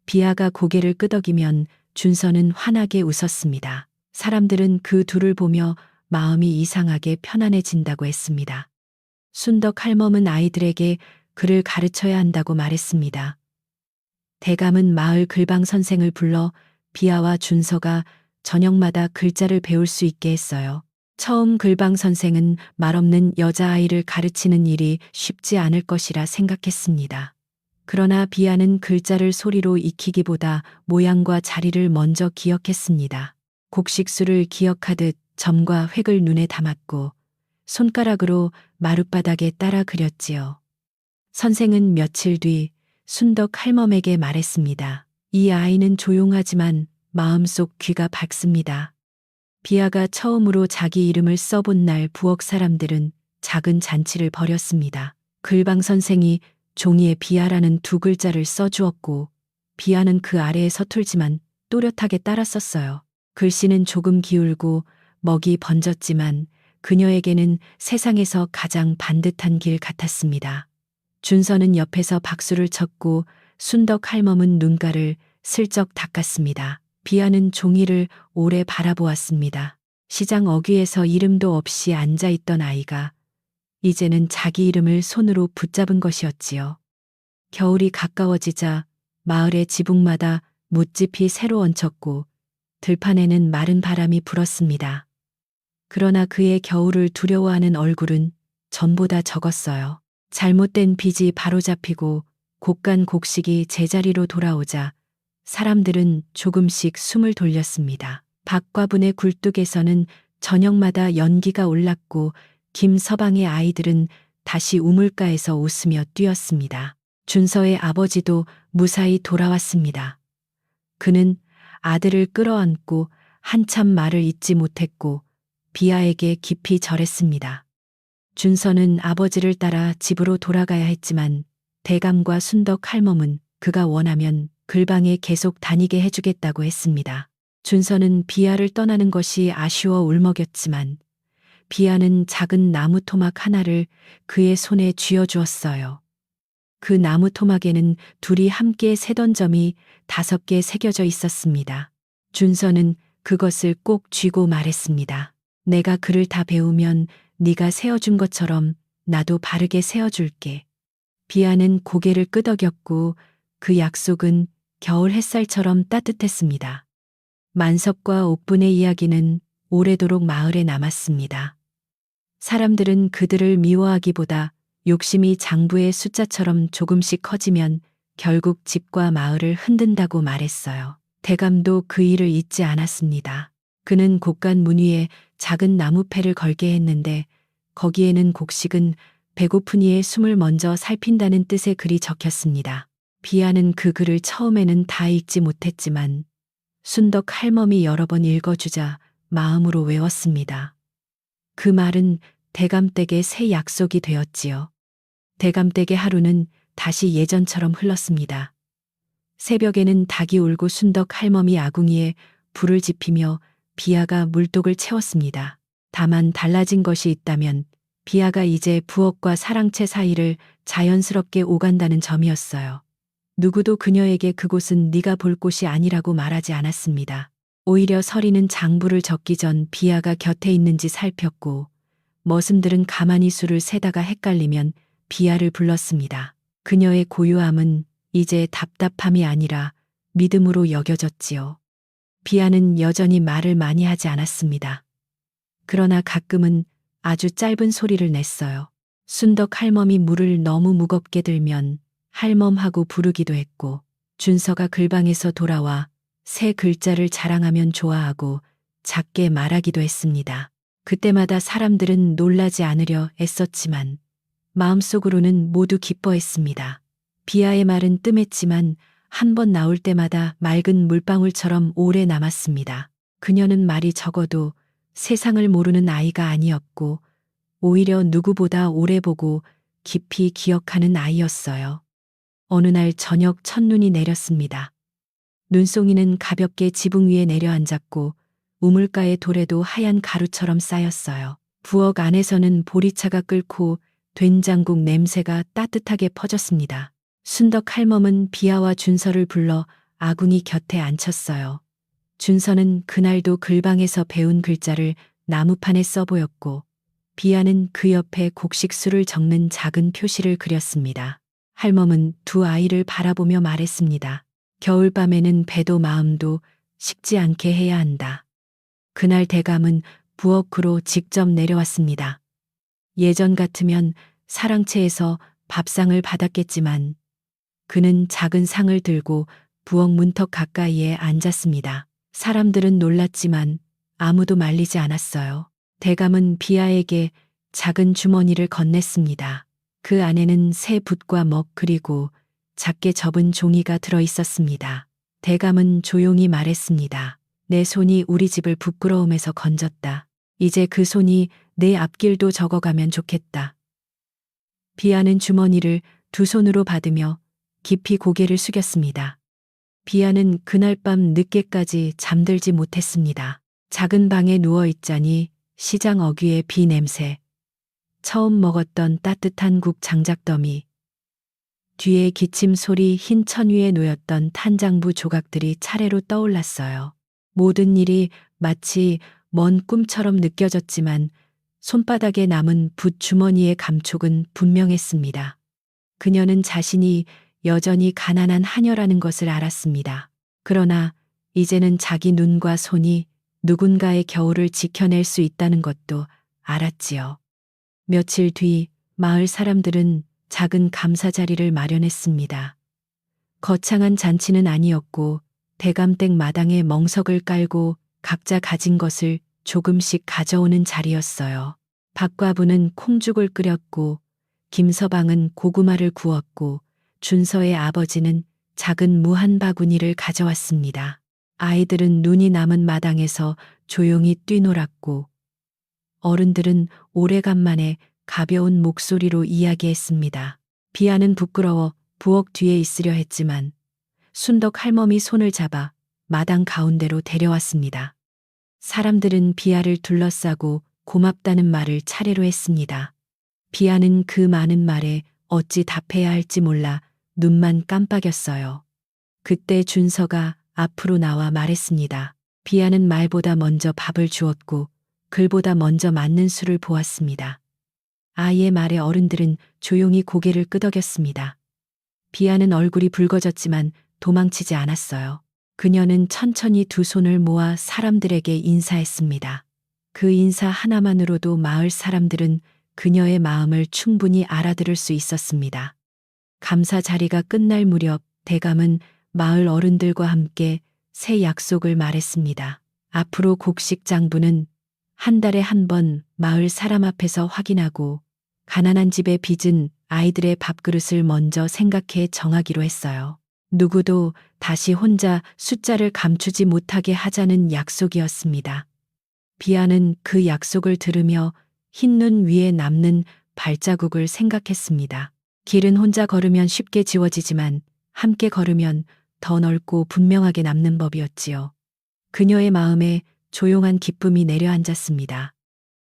비아가 고개를 끄덕이면 준서는 환하게 웃었습니다. 사람들은 그 둘을 보며 마음이 이상하게 편안해진다고 했습니다. 순덕 할멈은 아이들에게 글을 가르쳐야 한다고 말했습니다. 대감은 마을 글방 선생을 불러 비아와 준서가 저녁마다 글자를 배울 수 있게 했어요. 처음 글방 선생은 말없는 여자아이를 가르치는 일이 쉽지 않을 것이라 생각했습니다. 그러나 비아는 글자를 소리로 익히기보다 모양과 자리를 먼저 기억했습니다. 곡식수를 기억하듯 점과 획을 눈에 담았고 손가락으로 마룻바닥에 따라 그렸지요. 선생은 며칠 뒤 순덕 할멈에게 말했습니다. 이 아이는 조용하지만 마음속 귀가 밝습니다. 비아가 처음으로 자기 이름을 써본 날 부엌 사람들은 작은 잔치를 벌였습니다. 글방 선생이 종이에 비아라는 두 글자를 써주었고 비아는 그 아래에 서툴지만 또렷하게 따라 썼어요. 글씨는 조금 기울고 먹이 번졌지만 그녀에게는 세상에서 가장 반듯한 길 같았습니다. 준서는 옆에서 박수를 쳤고 순덕 할멈은 눈가를 슬쩍 닦았습니다. 비아는 종이를 오래 바라보았습니다. 시장 어귀에서 이름도 없이 앉아있던 아이가 이제는 자기 이름을 손으로 붙잡은 것이었지요. 겨울이 가까워지자 마을의 지붕마다 뭇잎이 새로 얹혔고 들판에는 마른 바람이 불었습니다. 그러나 그의 겨울을 두려워하는 얼굴은 전보다 적었어요. 잘못된 빚이 바로잡히고 곡간 곡식이 제자리로 돌아오자 사람들은 조금씩 숨을 돌렸습니다. 박과분의 굴뚝에서는 저녁마다 연기가 올랐고 김서방의 아이들은 다시 우물가에서 웃으며 뛰었습니다. 준서의 아버지도 무사히 돌아왔습니다. 그는 아들을 끌어안고 한참 말을 잇지 못했고 비아에게 깊이 절했습니다. 준서는 아버지를 따라 집으로 돌아가야 했지만 대감과 순덕 할멈은 그가 원하면 글방에 계속 다니게 해주겠다고 했습니다. 준서는 비아를 떠나는 것이 아쉬워 울먹였지만 비아는 작은 나무 토막 하나를 그의 손에 쥐어주었어요. 그 나무 토막에는 둘이 함께 세던 점이 5개 새겨져 있었습니다. 준서는 그것을 꼭 쥐고 말했습니다. 내가 글을 다 배우면 네가 세어준 것처럼 나도 바르게 세어줄게. 비아는 고개를 끄덕였고 그 약속은 겨울 햇살처럼 따뜻했습니다. 만석과 옥분의 이야기는 오래도록 마을에 남았습니다. 사람들은 그들을 미워하기보다 욕심이 장부의 숫자처럼 조금씩 커지면 결국 집과 마을을 흔든다고 말했어요. 대감도 그 일을 잊지 않았습니다. 그는 곡간 문 위에 작은 나무패를 걸게 했는데 거기에는 곡식은 배고픈 이의 숨을 먼저 살핀다는 뜻의 글이 적혔습니다. 비아는 그 글을 처음에는 다 읽지 못했지만 순덕 할멈이 여러 번 읽어주자 마음으로 외웠습니다. 그 말은 대감댁의 새 약속이 되었지요. 대감댁의 하루는 다시 예전처럼 흘렀습니다. 새벽에는 닭이 울고 순덕 할멈이 아궁이에 불을 지피며 비아가 물독을 채웠습니다. 다만 달라진 것이 있다면 비아가 이제 부엌과 사랑채 사이를 자연스럽게 오간다는 점이었어요. 누구도 그녀에게 그곳은 네가 볼 곳이 아니라고 말하지 않았습니다. 오히려 서리는 장부를 적기 전 비아가 곁에 있는지 살폈고 머슴들은 가만히 수를 세다가 헷갈리면 비아를 불렀습니다. 그녀의 고요함은 이제 답답함이 아니라 믿음으로 여겨졌지요. 비아는 여전히 말을 많이 하지 않았습니다. 그러나 가끔은 아주 짧은 소리를 냈어요. 순덕 할멈이 물을 너무 무겁게 들면 할멈하고 부르기도 했고 준서가 글방에서 돌아와 새 글자를 자랑하면 좋아하고 작게 말하기도 했습니다. 그때마다 사람들은 놀라지 않으려 애썼지만 마음속으로는 모두 기뻐했습니다. 비아의 말은 뜸했지만 한 번 나올 때마다 맑은 물방울처럼 오래 남았습니다. 그녀는 말이 적어도 세상을 모르는 아이가 아니었고 오히려 누구보다 오래 보고 깊이 기억하는 아이였어요. 어느 날 저녁 첫눈이 내렸습니다. 눈송이는 가볍게 지붕 위에 내려앉았고 우물가의 돌에도 하얀 가루처럼 쌓였어요. 부엌 안에서는 보리차가 끓고 된장국 냄새가 따뜻하게 퍼졌습니다. 순덕 할멈은 비아와 준서를 불러 아궁이 곁에 앉혔어요. 준서는 그날도 글방에서 배운 글자를 나무판에 써보였고 비아는 그 옆에 곡식수를 적는 작은 표시를 그렸습니다. 할멈은 두 아이를 바라보며 말했습니다. 겨울밤에는 배도 마음도 식지 않게 해야 한다. 그날 대감은 부엌으로 직접 내려왔습니다. 예전 같으면 사랑채에서 밥상을 받았겠지만 그는 작은 상을 들고 부엌 문턱 가까이에 앉았습니다. 사람들은 놀랐지만 아무도 말리지 않았어요. 대감은 비아에게 작은 주머니를 건넸습니다. 그 안에는 새 붓과 먹 그리고 작게 접은 종이가 들어 있었습니다. 대감은 조용히 말했습니다. 내 손이 우리 집을 부끄러움에서 건졌다. 이제 그 손이 내 앞길도 적어가면 좋겠다. 비아는 주머니를 두 손으로 받으며 깊이 고개를 숙였습니다. 비아는 그날 밤 늦게까지 잠들지 못했습니다. 작은 방에 누워 있자니 시장 어귀의 비 냄새, 처음 먹었던 따뜻한 국 장작더미, 뒤에 기침 소리 흰 천 위에 놓였던 탄장부 조각들이 차례로 떠올랐어요. 모든 일이 마치 먼 꿈처럼 느껴졌지만 손바닥에 남은 붓 주머니의 감촉은 분명했습니다. 그녀는 자신이 여전히 가난한 하녀라는 것을 알았습니다. 그러나 이제는 자기 눈과 손이 누군가의 겨울을 지켜낼 수 있다는 것도 알았지요. 며칠 뒤 마을 사람들은 작은 감사 자리를 마련했습니다. 거창한 잔치는 아니었고 대감댁 마당에 멍석을 깔고 각자 가진 것을 조금씩 가져오는 자리였어요. 박과부는 콩죽을 끓였고 김서방은 고구마를 구웠고 준서의 아버지는 작은 무 한 바구니를 가져왔습니다. 아이들은 눈이 남은 마당에서 조용히 뛰놀았고 어른들은 오래간만에 가벼운 목소리로 이야기했습니다. 비아는 부끄러워 부엌 뒤에 있으려 했지만 순덕 할멈이 손을 잡아 마당 가운데로 데려왔습니다. 사람들은 비아를 둘러싸고 고맙다는 말을 차례로 했습니다. 비아는 그 많은 말에 어찌 답해야 할지 몰라 눈만 깜빡였어요. 그때 준서가 앞으로 나와 말했습니다. 비아는 말보다 먼저 밥을 주었고 글보다 먼저 맞는 수를 보았습니다. 아이의 말에 어른들은 조용히 고개를 끄덕였습니다. 비아는 얼굴이 붉어졌지만 도망치지 않았어요. 그녀는 천천히 두 손을 모아 사람들에게 인사했습니다. 그 인사 하나만으로도 마을 사람들은 그녀의 마음을 충분히 알아들을 수 있었습니다. 감사 자리가 끝날 무렵 대감은 마을 어른들과 함께 새 약속을 말했습니다. 앞으로 곡식 장부는 한 달에 한 번 마을 사람 앞에서 확인하고 가난한 집의 빚은 아이들의 밥그릇을 먼저 생각해 정하기로 했어요. 누구도 다시 혼자 숫자를 감추지 못하게 하자는 약속이었습니다. 비아는 그 약속을 들으며 흰눈 위에 남는 발자국을 생각했습니다. 길은 혼자 걸으면 쉽게 지워지지만 함께 걸으면 더 넓고 분명하게 남는 법이었지요. 그녀의 마음에 조용한 기쁨이 내려앉았습니다.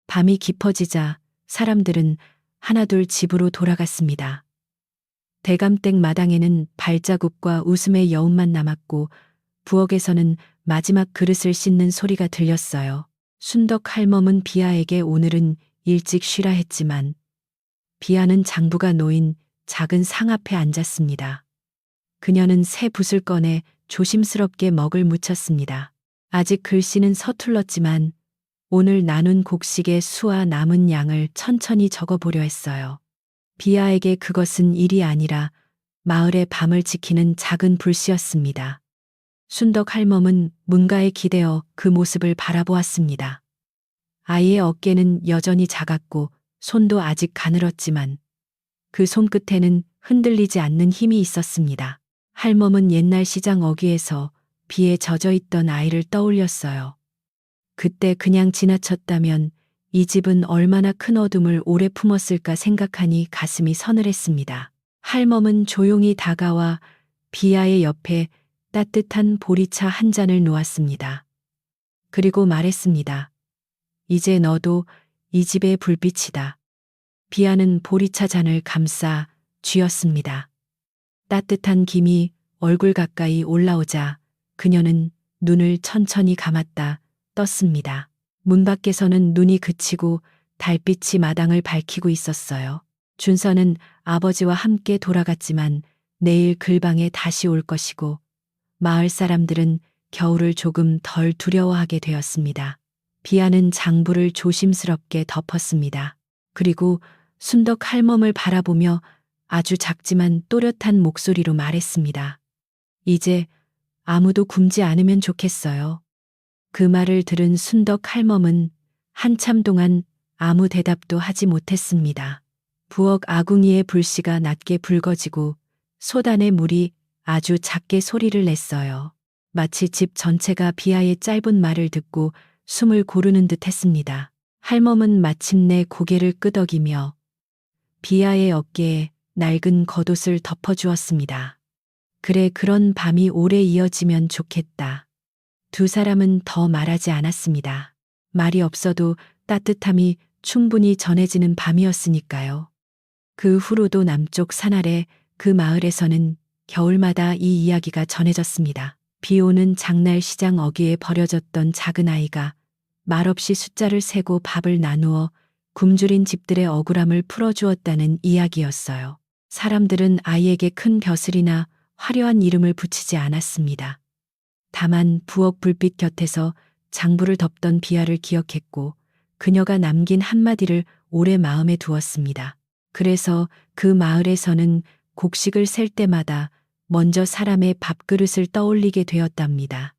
밤이 깊어지자 사람들은 하나둘 집으로 돌아갔습니다. 대감댁 마당에는 발자국과 웃음의 여운만 남았고 부엌에서는 마지막 그릇을 씻는 소리가 들렸어요. 순덕 할멈은 비아에게 오늘은 일찍 쉬라 했지만 비아는 장부가 놓인 작은 상 앞에 앉았습니다. 그녀는 새 붓을 꺼내 조심스럽게 먹을 묻혔습니다. 아직 글씨는 서툴렀지만 오늘 나눈 곡식의 수와 남은 양을 천천히 적어보려 했어요. 비아에게 그것은 일이 아니라 마을의 밤을 지키는 작은 불씨였습니다. 순덕 할멈은 문가에 기대어 그 모습을 바라보았습니다. 아이의 어깨는 여전히 작았고 손도 아직 가늘었지만 그 손끝에는 흔들리지 않는 힘이 있었습니다. 할멈은 옛날 시장 어귀에서 비에 젖어 있던 아이를 떠올렸어요. 그때 그냥 지나쳤다면 이 집은 얼마나 큰 어둠을 오래 품었을까 생각하니 가슴이 서늘했습니다. 할멈은 조용히 다가와 비아의 옆에 따뜻한 보리차 한 잔을 놓았습니다. 그리고 말했습니다. 이제 너도 이 집의 불빛이다. 비아는 보리차 잔을 감싸 쥐었습니다. 따뜻한 김이 얼굴 가까이 올라오자 그녀는 눈을 천천히 감았다 떴습니다. 문 밖에서는 눈이 그치고 달빛이 마당을 밝히고 있었어요. 준서는 아버지와 함께 돌아갔지만 내일 글방에 다시 올 것이고 마을 사람들은 겨울을 조금 덜 두려워하게 되었습니다. 비아는 장부를 조심스럽게 덮었습니다. 그리고 순덕 할멈을 바라보며 아주 작지만 또렷한 목소리로 말했습니다. 이제 아무도 굶지 않으면 좋겠어요. 그 말을 들은 순덕 할멈은 한참 동안 아무 대답도 하지 못했습니다. 부엌 아궁이의 불씨가 낮게 붉어지고 솥안의 물이 아주 작게 소리를 냈어요. 마치 집 전체가 비아의 짧은 말을 듣고 숨을 고르는 듯 했습니다. 할멈은 마침내 고개를 끄덕이며 비아의 어깨에 낡은 겉옷을 덮어주었습니다. 그래, 그런 밤이 오래 이어지면 좋겠다. 두 사람은 더 말하지 않았습니다. 말이 없어도 따뜻함이 충분히 전해지는 밤이었으니까요. 그 후로도 남쪽 산 아래 그 마을에서는 겨울마다 이 이야기가 전해졌습니다. 비 오는 장날 시장 어귀에 버려졌던 작은 아이가 말없이 숫자를 세고 밥을 나누어 굶주린 집들의 억울함을 풀어주었다는 이야기였어요. 사람들은 아이에게 큰 벼슬이나 화려한 이름을 붙이지 않았습니다. 다만 부엌 불빛 곁에서 장부를 덮던 비아를 기억했고 그녀가 남긴 한마디를 오래 마음에 두었습니다. 그래서 그 마을에서는 곡식을 셀 때마다 먼저 사람의 밥그릇을 떠올리게 되었답니다.